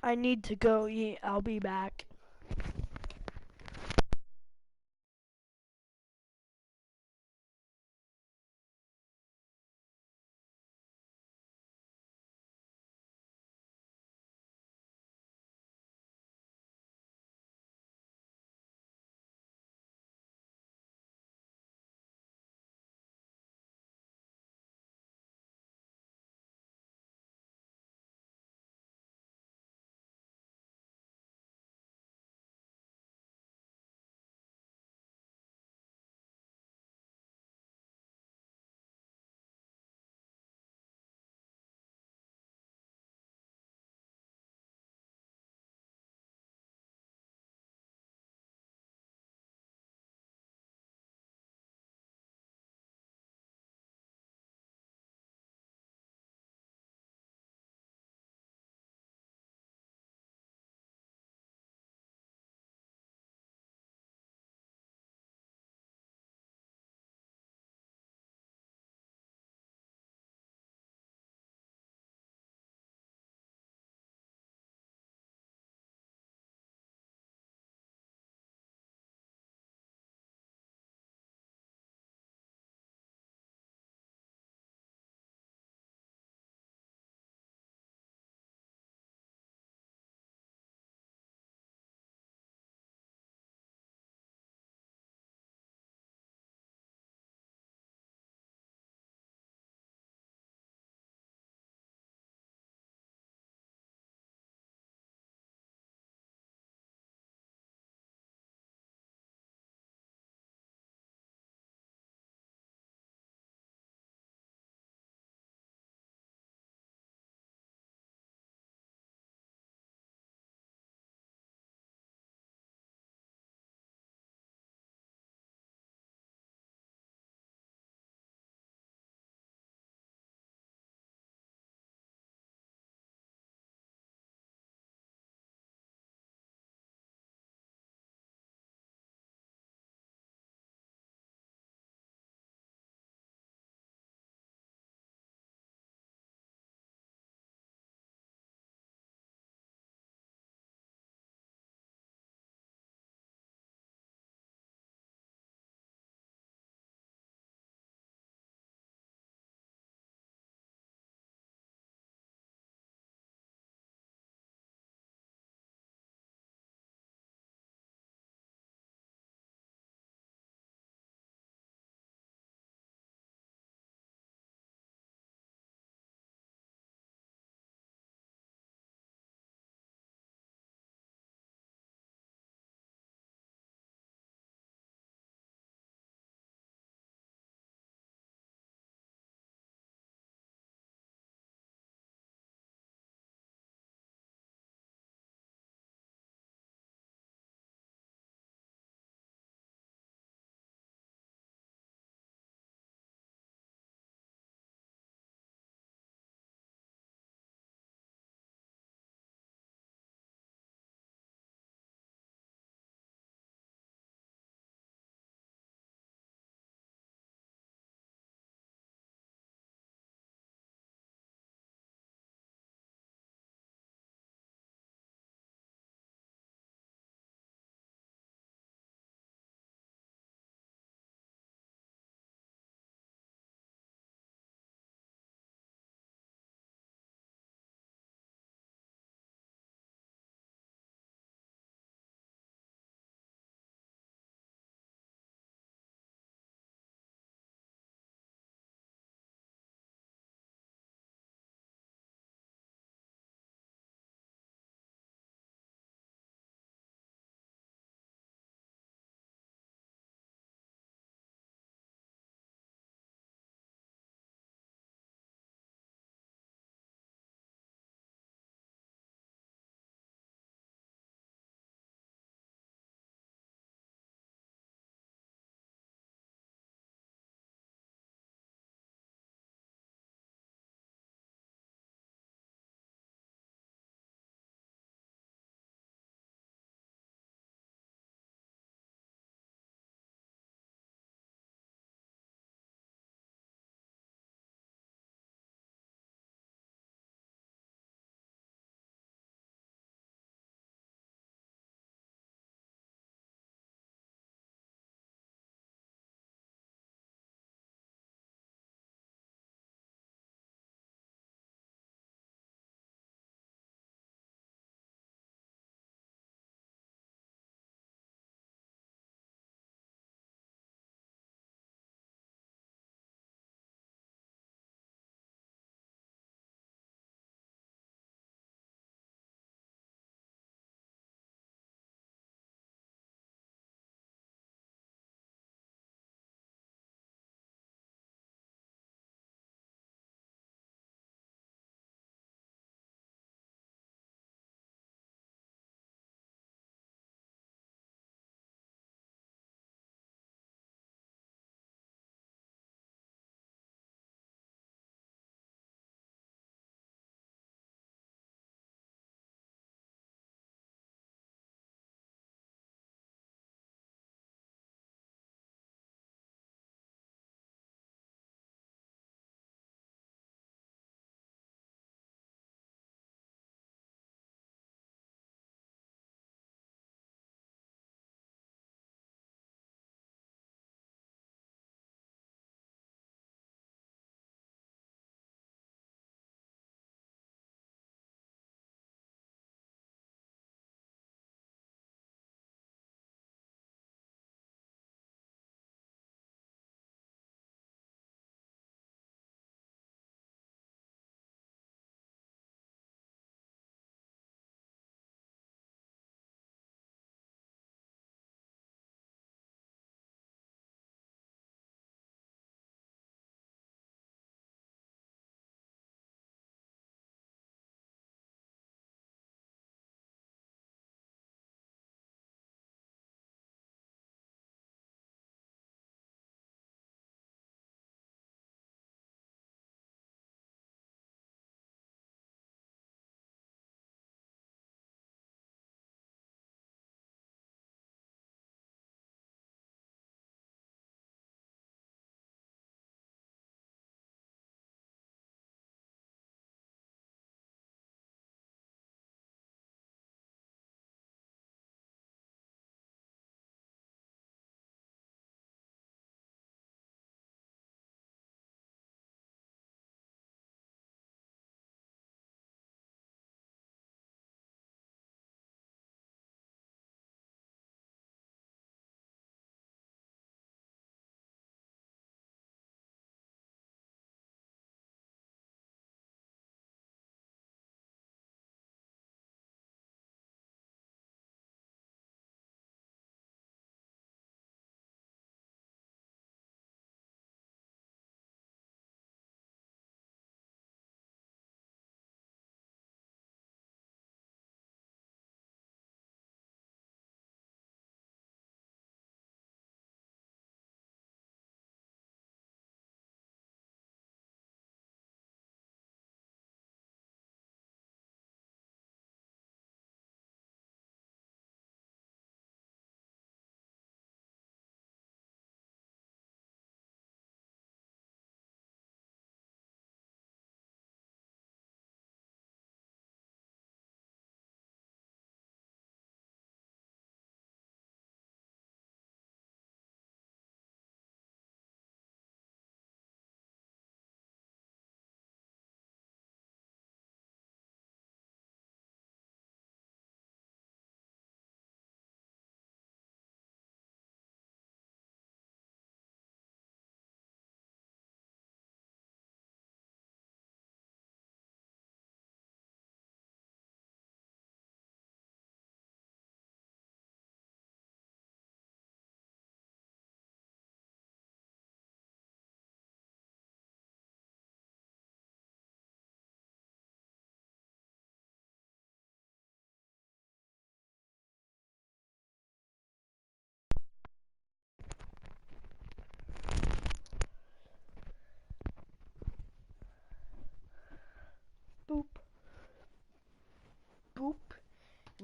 I need to go eat. I'll be back.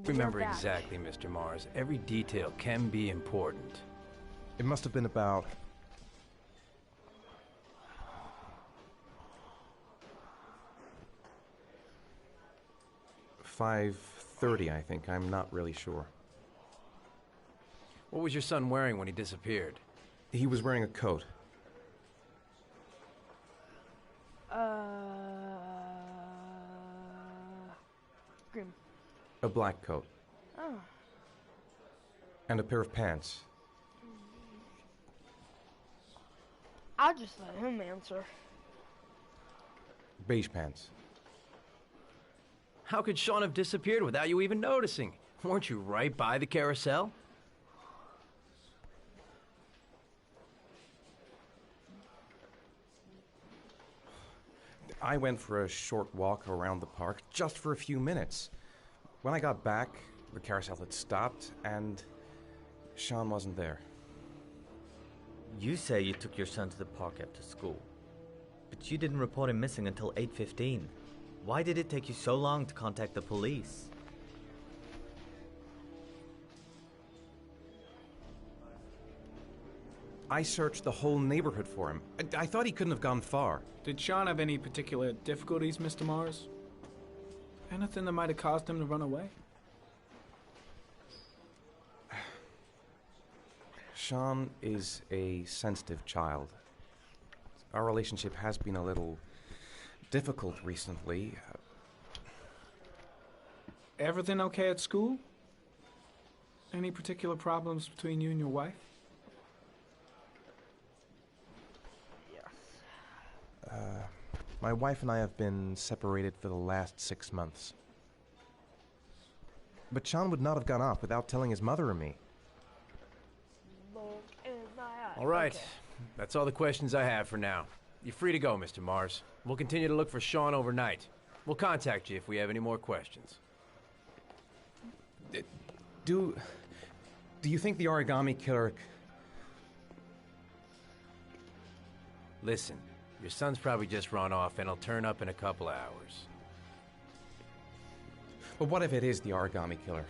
Remember We're back. exactly, Mr. Mars. Every detail can be important. It must have been about 5:30, I think. I'm not really sure. What was your son wearing when he disappeared? He was wearing a coat. Grim. A black coat. Oh. And a pair of pants. I'll just let him answer. Beige pants. How could Sean have disappeared without you even noticing? Weren't you right by the carousel? I went for a short walk around the park, just for a few minutes. When I got back, the carousel had stopped, and Sean wasn't there. You say you took your son to the park after school, but you didn't report him missing until 8:15. Why did it take you so long to contact the police? I searched the whole neighborhood for him. I thought he couldn't have gone far. Did Sean have any particular difficulties, Mr. Mars? Anything that might have caused him to run away? Sean is a sensitive child. Our relationship has been a little difficult recently. Everything okay at school? Any particular problems between you and your wife? My wife and I have been separated for the last 6 months. But Sean would not have gone off without telling his mother or me. Look in my eyes. All right. Okay. That's all the questions I have for now. You're free to go, Mr. Mars. We'll continue to look for Sean overnight. We'll contact you if we have any more questions. Do you think the Origami Killer... Listen, your son's probably just run off and he'll turn up in a couple of hours. But what if it is the Origami Killer?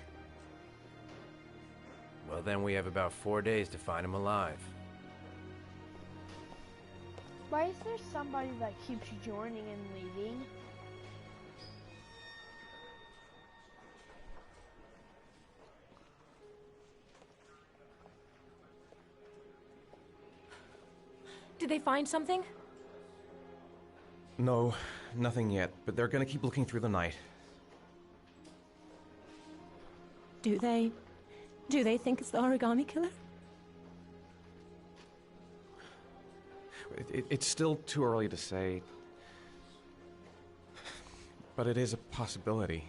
Well, then we have about 4 days to find him alive. Why is there somebody that keeps joining and leaving? Did they find something? No, nothing yet, but they're gonna keep looking through the night. Do they think it's the Origami Killer? It's still too early to say, but it is a possibility.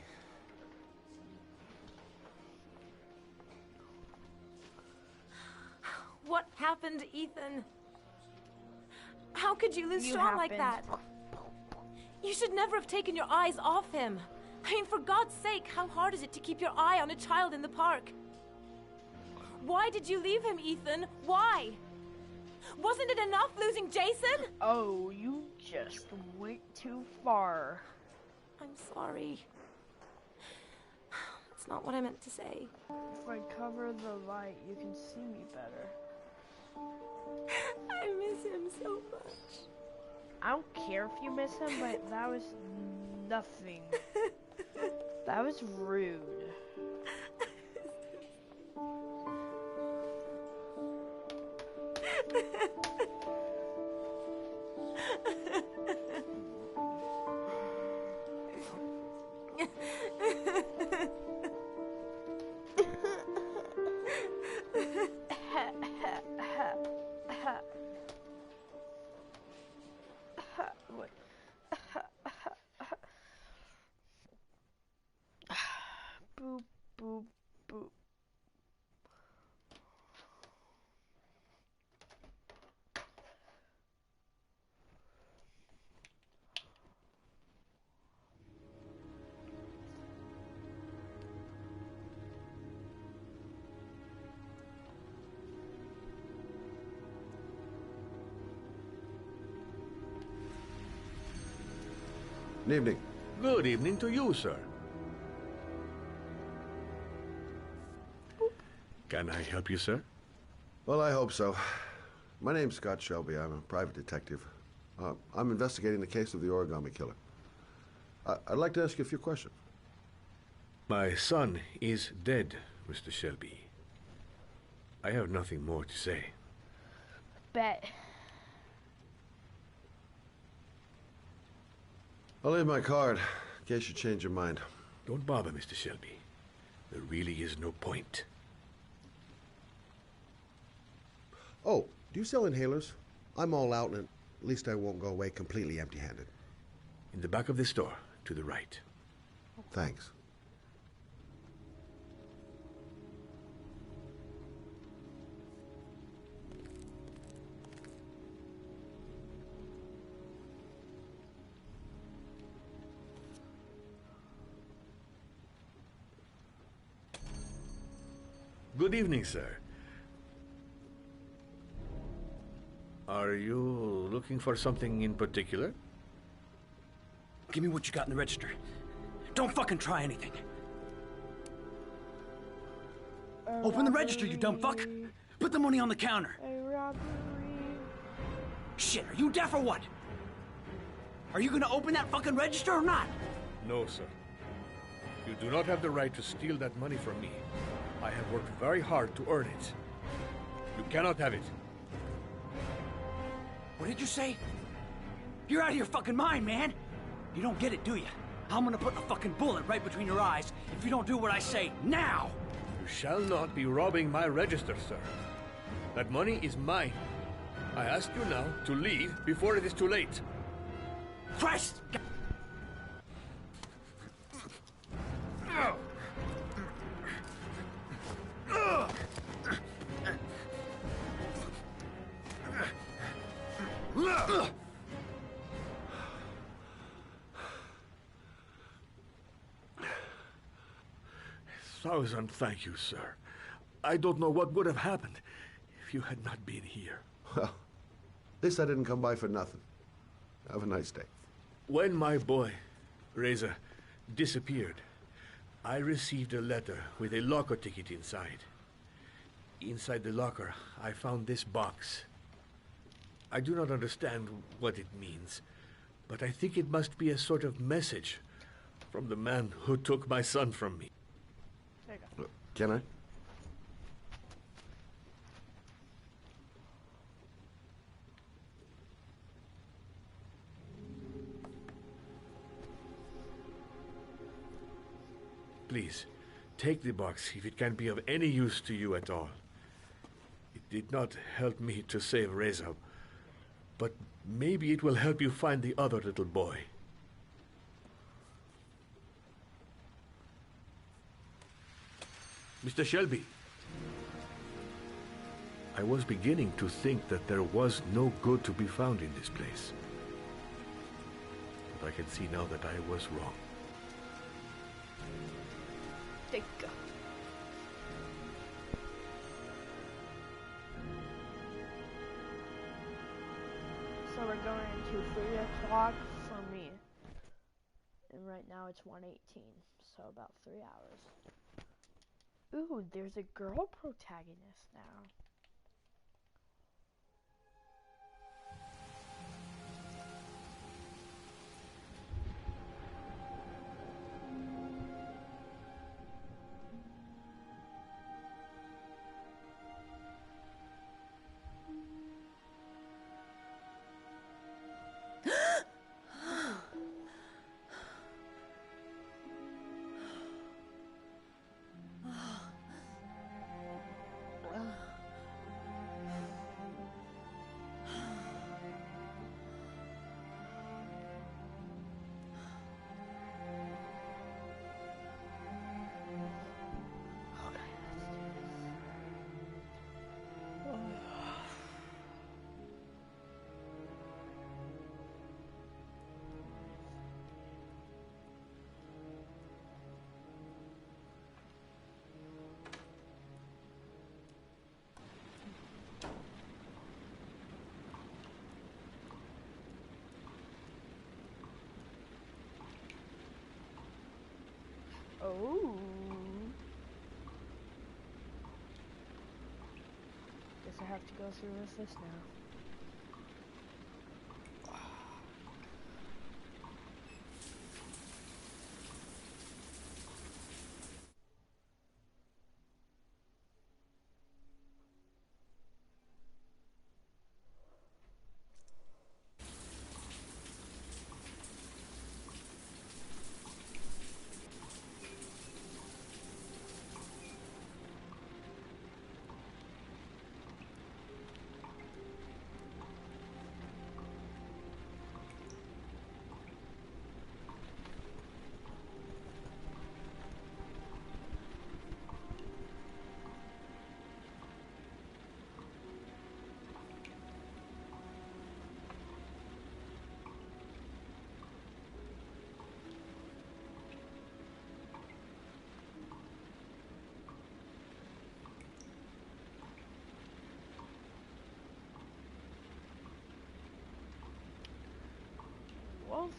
What happened, Ethan? How could you lose Sean like that? You should never have taken your eyes off him. I mean, for God's sake, how hard is it to keep your eye on a child in the park? Why did you leave him, Ethan? Why? Wasn't it enough losing Jason? Oh, you just went too far. I'm sorry. That's not what I meant to say. If I cover the light, you can see me better. I miss him so much. I don't care if you miss him, but that was nothing. That was rude. Boop, boop, boop. Good evening. Good evening to you, sir. Can I help you, sir? Well, I hope so. My name's Scott Shelby. I'm a private detective. I'm investigating the case of the Origami Killer. I'd like to ask you a few questions. My son is dead, Mr. Shelby. I have nothing more to say. Bet. I'll leave my card in case you change your mind. Don't bother, Mr. Shelby. There really is no point. Oh, do you sell inhalers? I'm all out, and at least I won't go away completely empty-handed. In the back of the store, to the right. Thanks. Good evening, sir. Are you looking for something in particular? Give me what you got in the register. Don't fucking try anything. Open the register, you dumb fuck! Put the money on the counter! Shit, are you deaf or what? Are you gonna open that fucking register or not? No, sir. You do not have the right to steal that money from me. I have worked very hard to earn it. You cannot have it. What did you say? You're out of your fucking mind, man! You don't get it, do you? I'm gonna put a fucking bullet right between your eyes if you don't do what I say now! You shall not be robbing my register, sir. That money is mine. I ask you now to leave before it is too late. Christ! Thousand thank you, sir. I don't know what would have happened if you had not been here. Well, at least I didn't come by for nothing. Have a nice day. When my boy, Reza, disappeared, I received a letter with a locker ticket inside. Inside the locker, I found this box. I do not understand what it means, but I think it must be a sort of message from the man who took my son from me. There you go. Can I? Please, take the box if it can be of any use to you at all. It did not help me to save Reza, but maybe it will help you find the other little boy. Mr. Shelby, I was beginning to think that there was no good to be found in this place. But I can see now that I was wrong. There you go. So we're going into 3 o'clock for me. And right now it's 1:18, so about 3 hours. Ooh, there's a girl protagonist now. Oh. guess I have to go through with this now. Wolf.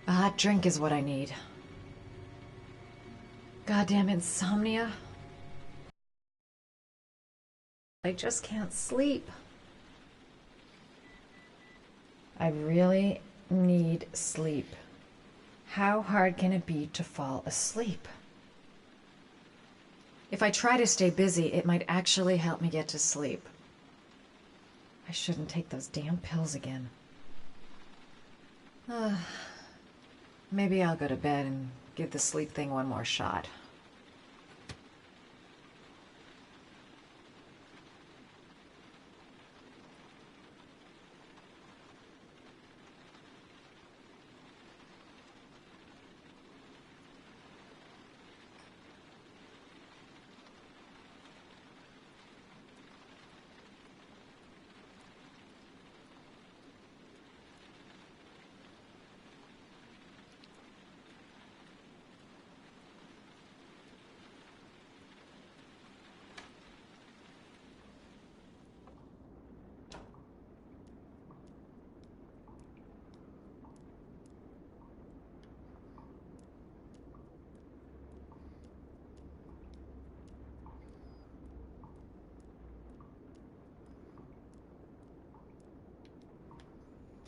A hot drink is what I need. Goddamn insomnia. I just can't sleep. I really need sleep. How hard can it be to fall asleep? If I try to stay busy, it might actually help me get to sleep. I shouldn't take those damn pills again. Maybe I'll go to bed and give the sleep thing one more shot.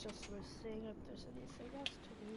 Just was seeing if there's anything else to do.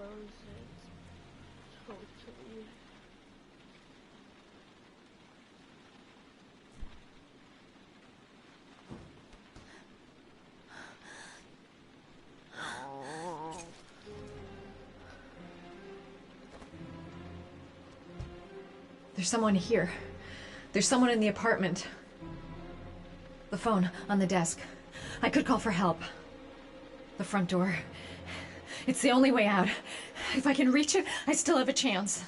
close it totally. There's someone here. There's someone in the apartment. The phone on the desk. I could call for help. The front door. It's the only way out. If I can reach it, I still have a chance.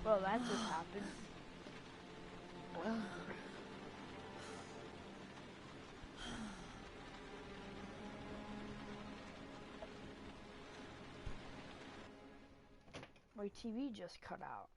Well, that just happened. My TV just cut out.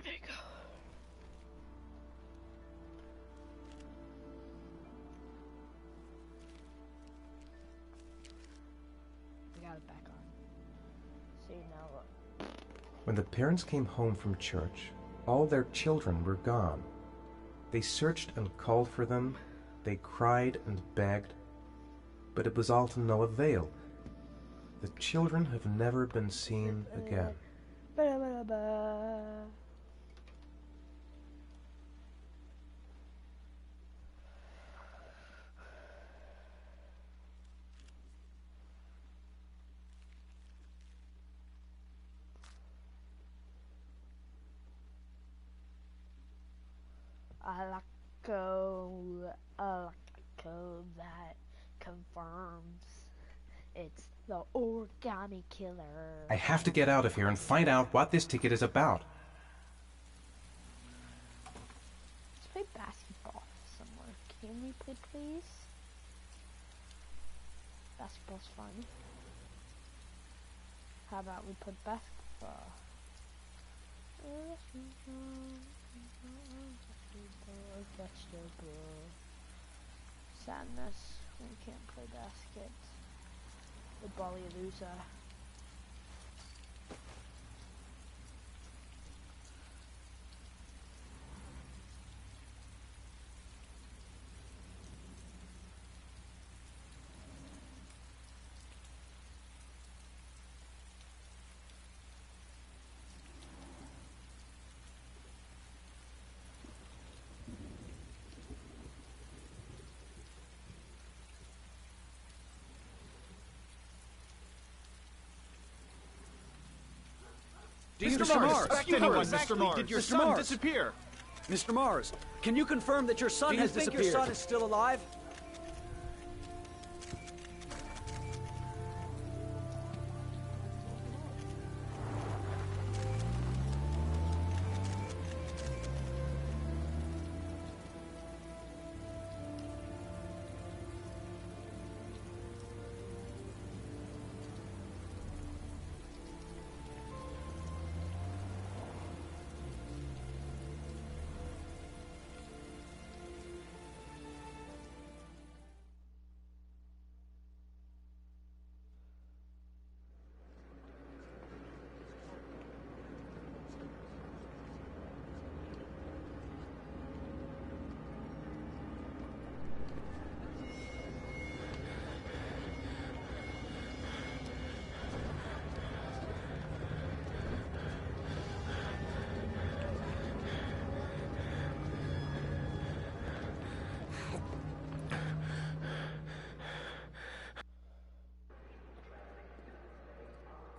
There you go. We got it back on. See, now look. When the parents came home from church, all their children were gone. They searched and called for them. They cried and begged. But it was all to no avail. The children have never been seen again. I like a code that confirms it's the Origami Killer. I have to get out of here and find out what this ticket is about. Let's play basketball somewhere. Can we play, please? Basketball's fun. How about we play basketball? Vegetable. Sadness. We can't play basket. the Ballyalooza. Mr. Mars, Mr. Mars, did your Mr. son Mars. disappear? Mr. Mars, can you confirm that your son has disappeared? Do you think your son is still alive?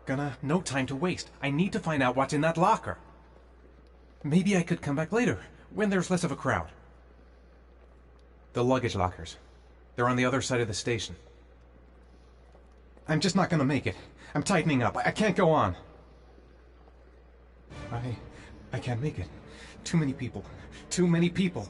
Gunnar, no time to waste. I need to find out what's in that locker. Maybe I could come back later, when there's less of a crowd. The luggage lockers. They're on the other side of the station. I'm just not gonna make it. I'm tightening up. I can't go on. I can't make it. Too many people. Too many people.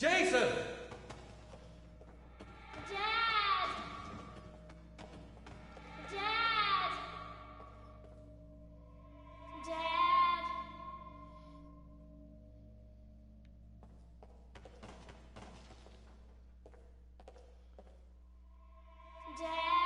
Jason! Dad! Dad! Dad! Dad! Dad!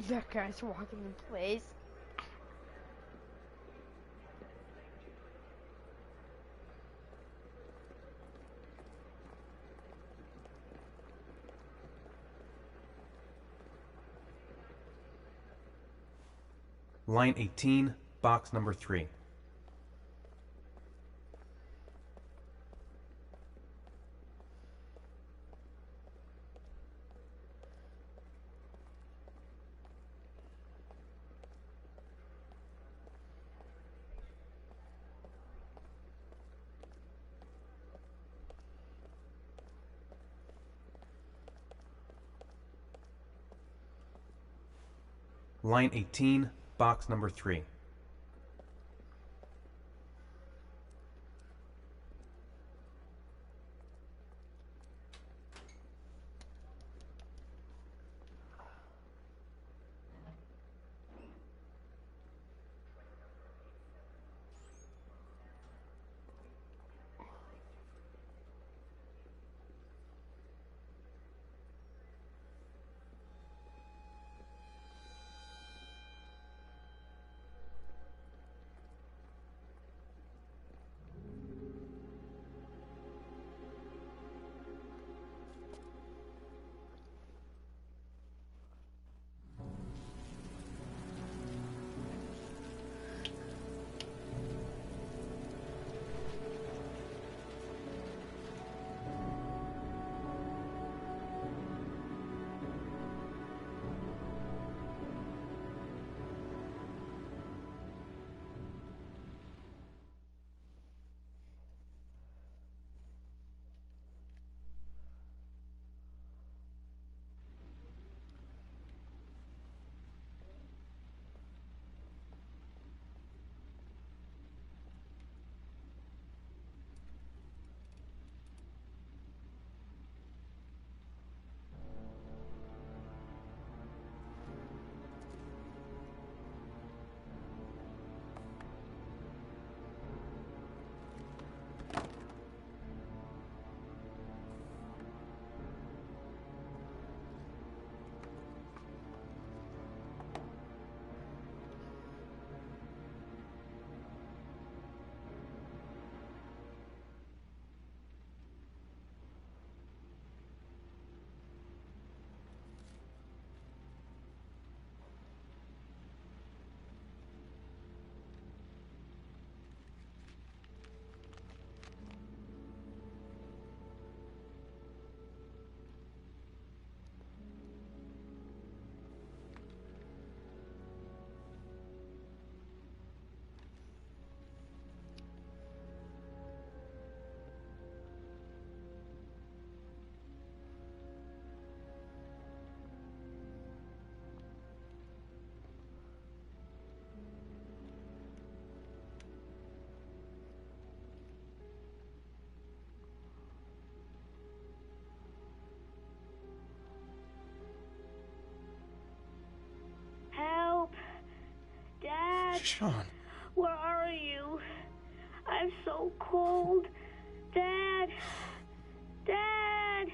That guy's walking in place. Line 18, box number 3. Line 18, box number 3. Sean. Where are you? I'm so cold. Dad! Dad!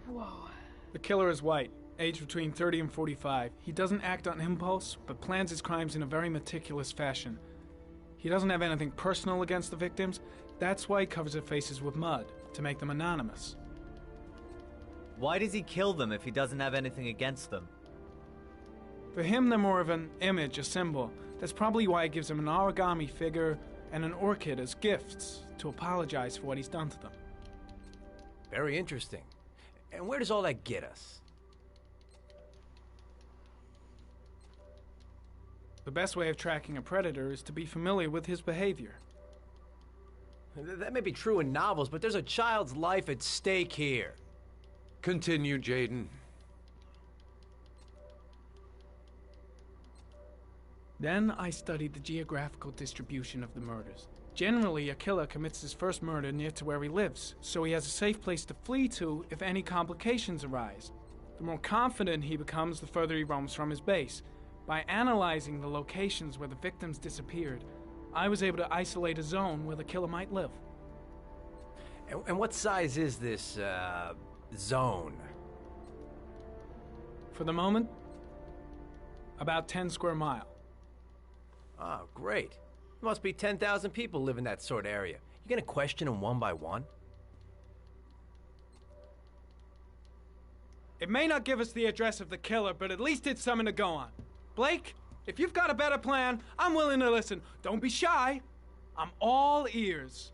Whoa. The killer is white, aged between 30 and 45. He doesn't act on impulse, but plans his crimes in a very meticulous fashion. He doesn't have anything personal against the victims. That's why he covers their faces with mud, to make them anonymous. Why does he kill them if he doesn't have anything against them? For him, they're more of an image, a symbol. That's probably why he gives them an origami figure and an orchid as gifts to apologize for what he's done to them. Very interesting. And where does all that get us? The best way of tracking a predator is to be familiar with his behavior. That may be true in novels, but there's a child's life at stake here. Continue, Jaden. Then I studied the geographical distribution of the murders. Generally, a killer commits his first murder near to where he lives, so he has a safe place to flee to if any complications arise. The more confident he becomes, the further he roams from his base. By analyzing the locations where the victims disappeared, I was able to isolate a zone where the killer might live. And what size is this, zone? For the moment, about 10 square miles. Oh, great. There must be 10,000 people live in that sort of area. You gonna question them one by one? It may not give us the address of the killer, but at least it's something to go on. Blake, if you've got a better plan, I'm willing to listen. Don't be shy. I'm all ears.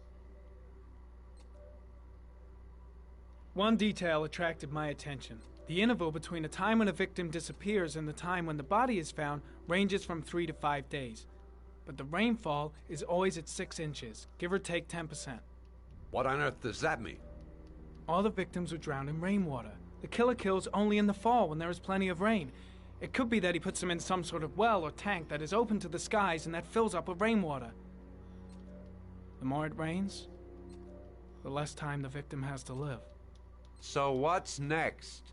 One detail attracted my attention. The interval between the time when a victim disappears and the time when the body is found ranges from 3 to 5 days. But the rainfall is always at 6 inches, give or take 10%. What on earth does that mean? All the victims were drowned in rainwater. The killer kills only in the fall when there is plenty of rain. It could be that he puts them in some sort of well or tank that is open to the skies and that fills up with rainwater. The more it rains, the less time the victim has to live. So what's next?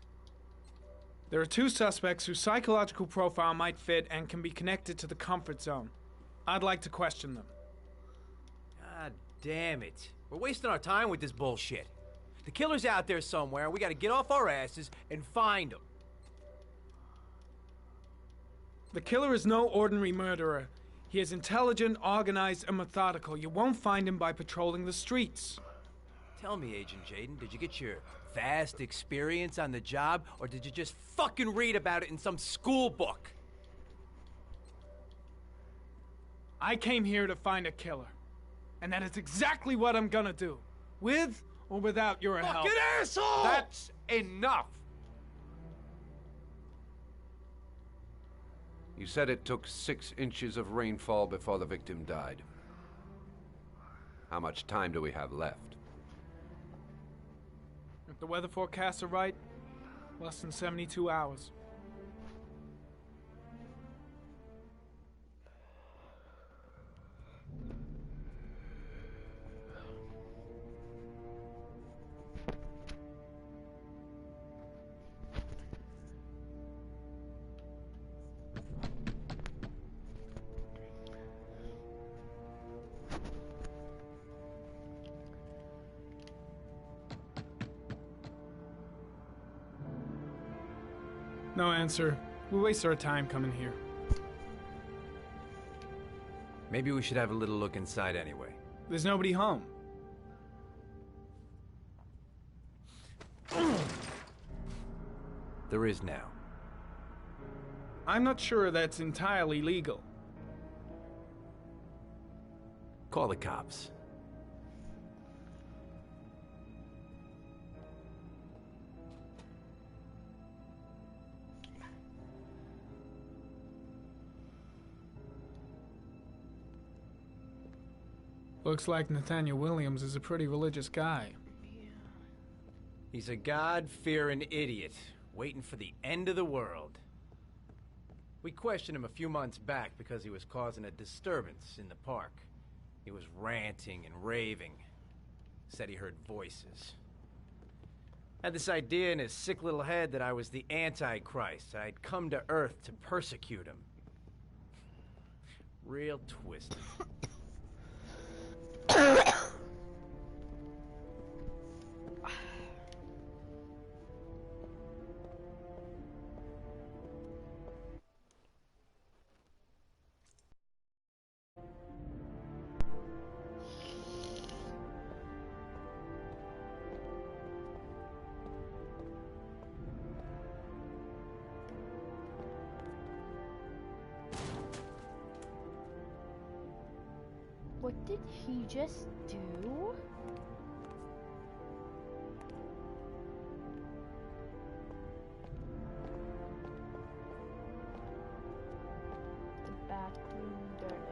There are 2 suspects whose psychological profile might fit and can be connected to the comfort zone. I'd like to question them. God damn it. We're wasting our time with this bullshit. The killer's out there somewhere. We gotta get off our asses and find him. The killer is no ordinary murderer. He is intelligent, organized, and methodical. You won't find him by patrolling the streets. Tell me, Agent Jaden, did you get your vast experience on the job, or did you just fucking read about it in some school book? I came here to find a killer. And that is exactly what I'm gonna do. With or without your help. Fucking asshole! That's enough! You said it took 6 inches of rainfall before the victim died. How much time do we have left? If the weather forecasts are right, less than 72 hours. No answer. We waste our time coming here. Maybe we should have a little look inside anyway. There's nobody home. There is now. I'm not sure that's entirely legal. Call the cops. Looks like Nathaniel Williams is a pretty religious guy. He's a God-fearing idiot, waiting for the end of the world. We questioned him a few months back because he was causing a disturbance in the park. He was ranting and raving. Said he heard voices. Had this idea in his sick little head that I was the Antichrist. I'd come to Earth to persecute him. Real twisted. What did he just do? The bathroom door.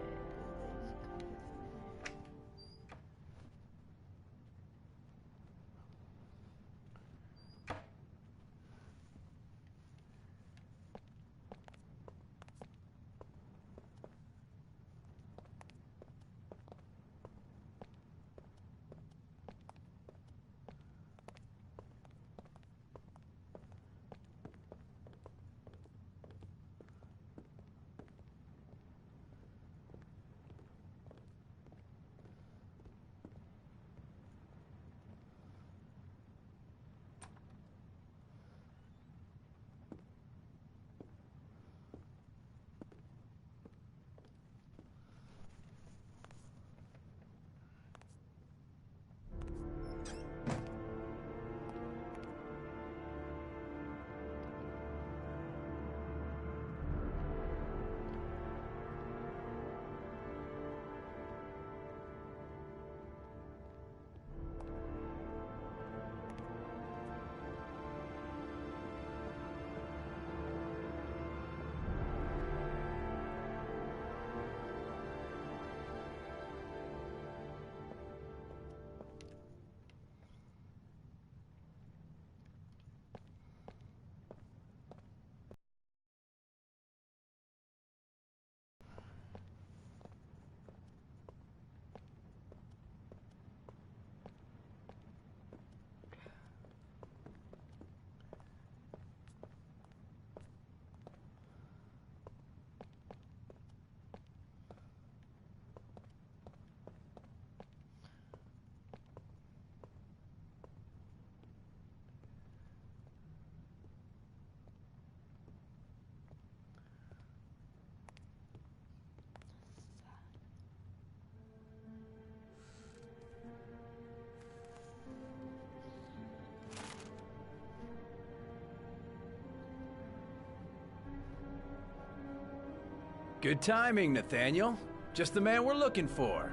Good timing, Nathaniel. Just the man we're looking for.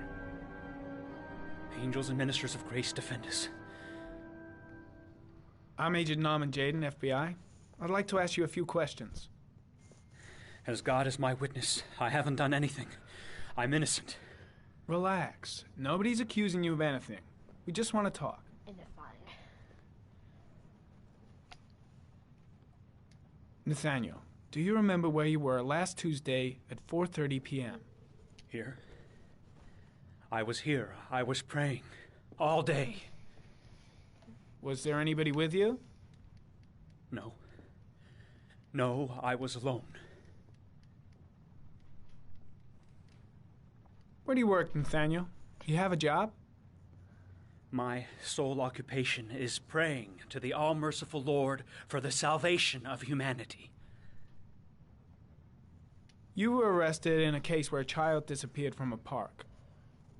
Angels and ministers of grace defend us. I'm Agent Norman Jayden, FBI. I'd like to ask you a few questions. As God is my witness, I haven't done anything. I'm innocent. Relax. Nobody's accusing you of anything. We just want to talk. Nathaniel, do you remember where you were last Tuesday at 4:30 p.m.? Here? I was here. I was praying. All day. Was there anybody with you? No. No, I was alone. Where do you work, Nathaniel? You have a job? My sole occupation is praying to the all-merciful Lord for the salvation of humanity. You were arrested in a case where a child disappeared from a park.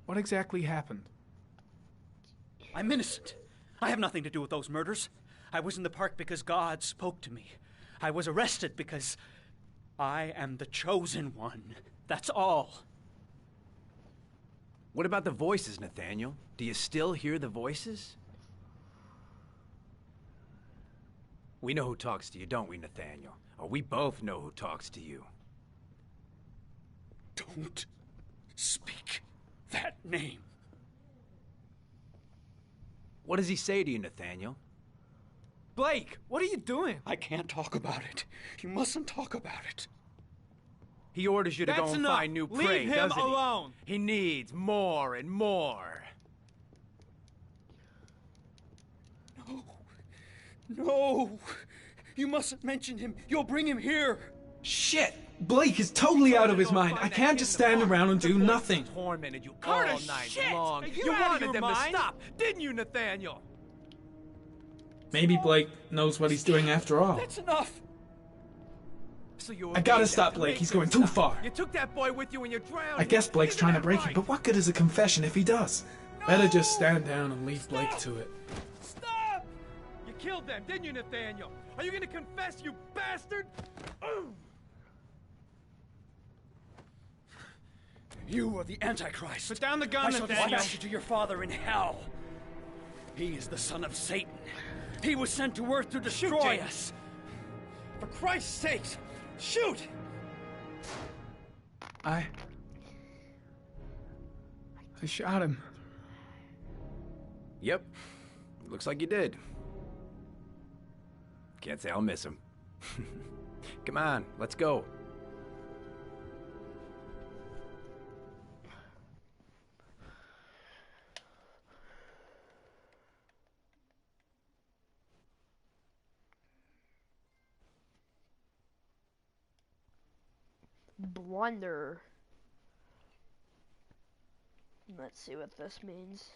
What exactly happened? I'm innocent. I have nothing to do with those murders. I was in the park because God spoke to me. I was arrested because I am the chosen one. That's all. What about the voices, Nathaniel? Do you still hear the voices? We know who talks to you, don't we, Nathaniel? Or we both know who talks to you. Don't speak that name. What does he say to you, Nathaniel? Blake, what are you doing? I can't talk about it. You mustn't talk about it. He orders you to go and find new prey, Leave him doesn't he? alone. He needs more and more. No. No. You mustn't mention him. You'll bring him here. Shit! Blake is totally out of his mind. I can't just stand around and do nothing. Tormented you all night long. You wanted them to stop, didn't you, Nathaniel? Maybe Blake knows what he's doing after all. That's enough. So you I gotta stop Blake. He's going too far. You took that boy with you when you drowned. I guess Blake's trying to break him, but what good is a confession if he does? Better just stand down and leave Blake to it. Stop! You killed them, didn't you, Nathaniel? Are you gonna confess, you bastard? You are the Antichrist. Put down the gun, I shall Nathaniel. dispatch you to your father in hell. He is the son of Satan. He was sent to Earth to destroy us. For Christ's sakes, shoot! I shot him. Yep. Looks like you did. Can't say I'll miss him. Come on, let's go. Blunder. Let's see what this means.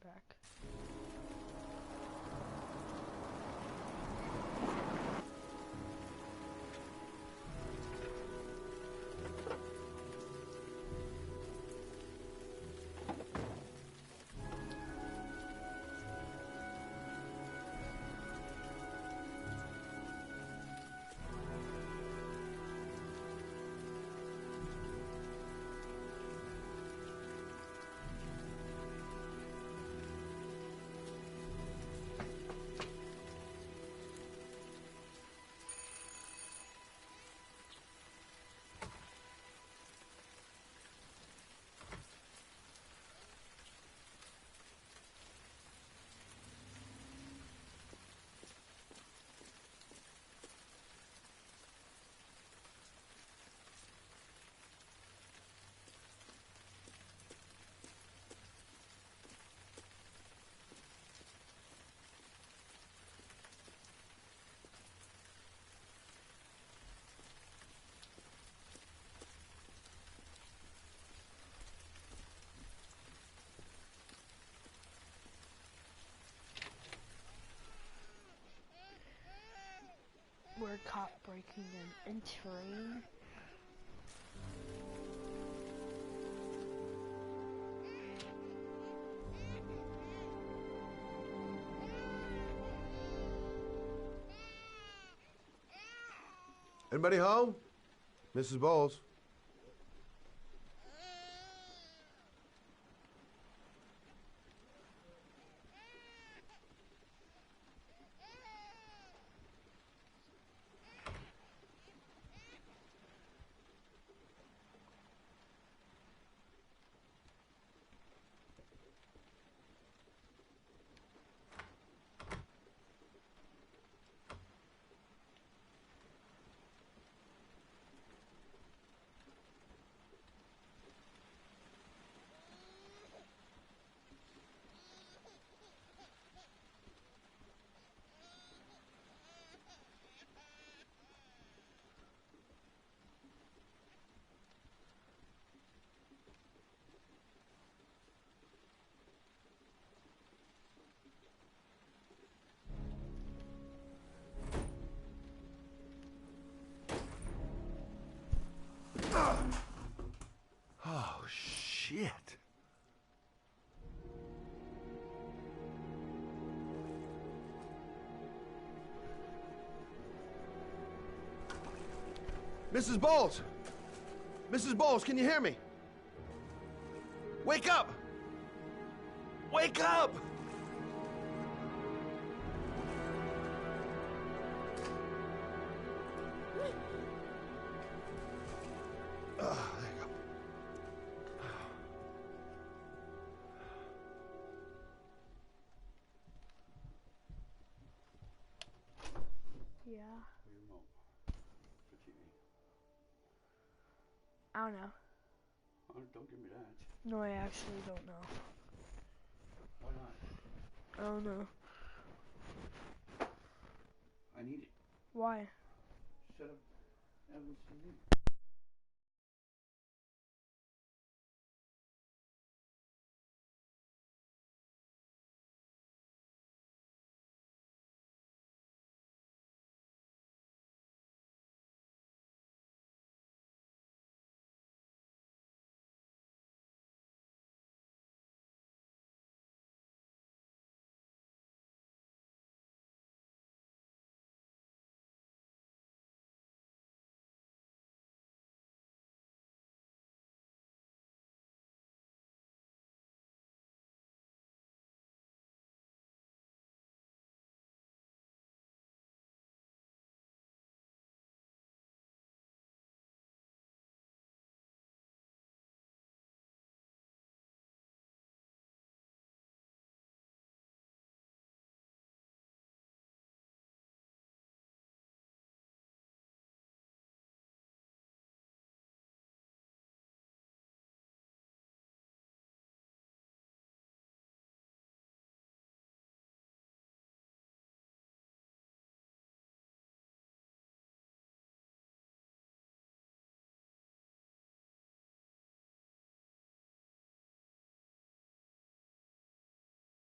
Back. We're caught breaking and entering. Anybody home? Mrs. Bowles. Oh, shit. Mrs. Bowles! Mrs. Bowles, can you hear me? Wake up! Wake up! There you go. Yeah. I don't know. don't give me that. No, I actually don't know. Why not? I don't know. I need it. Why? Set up evidence for me.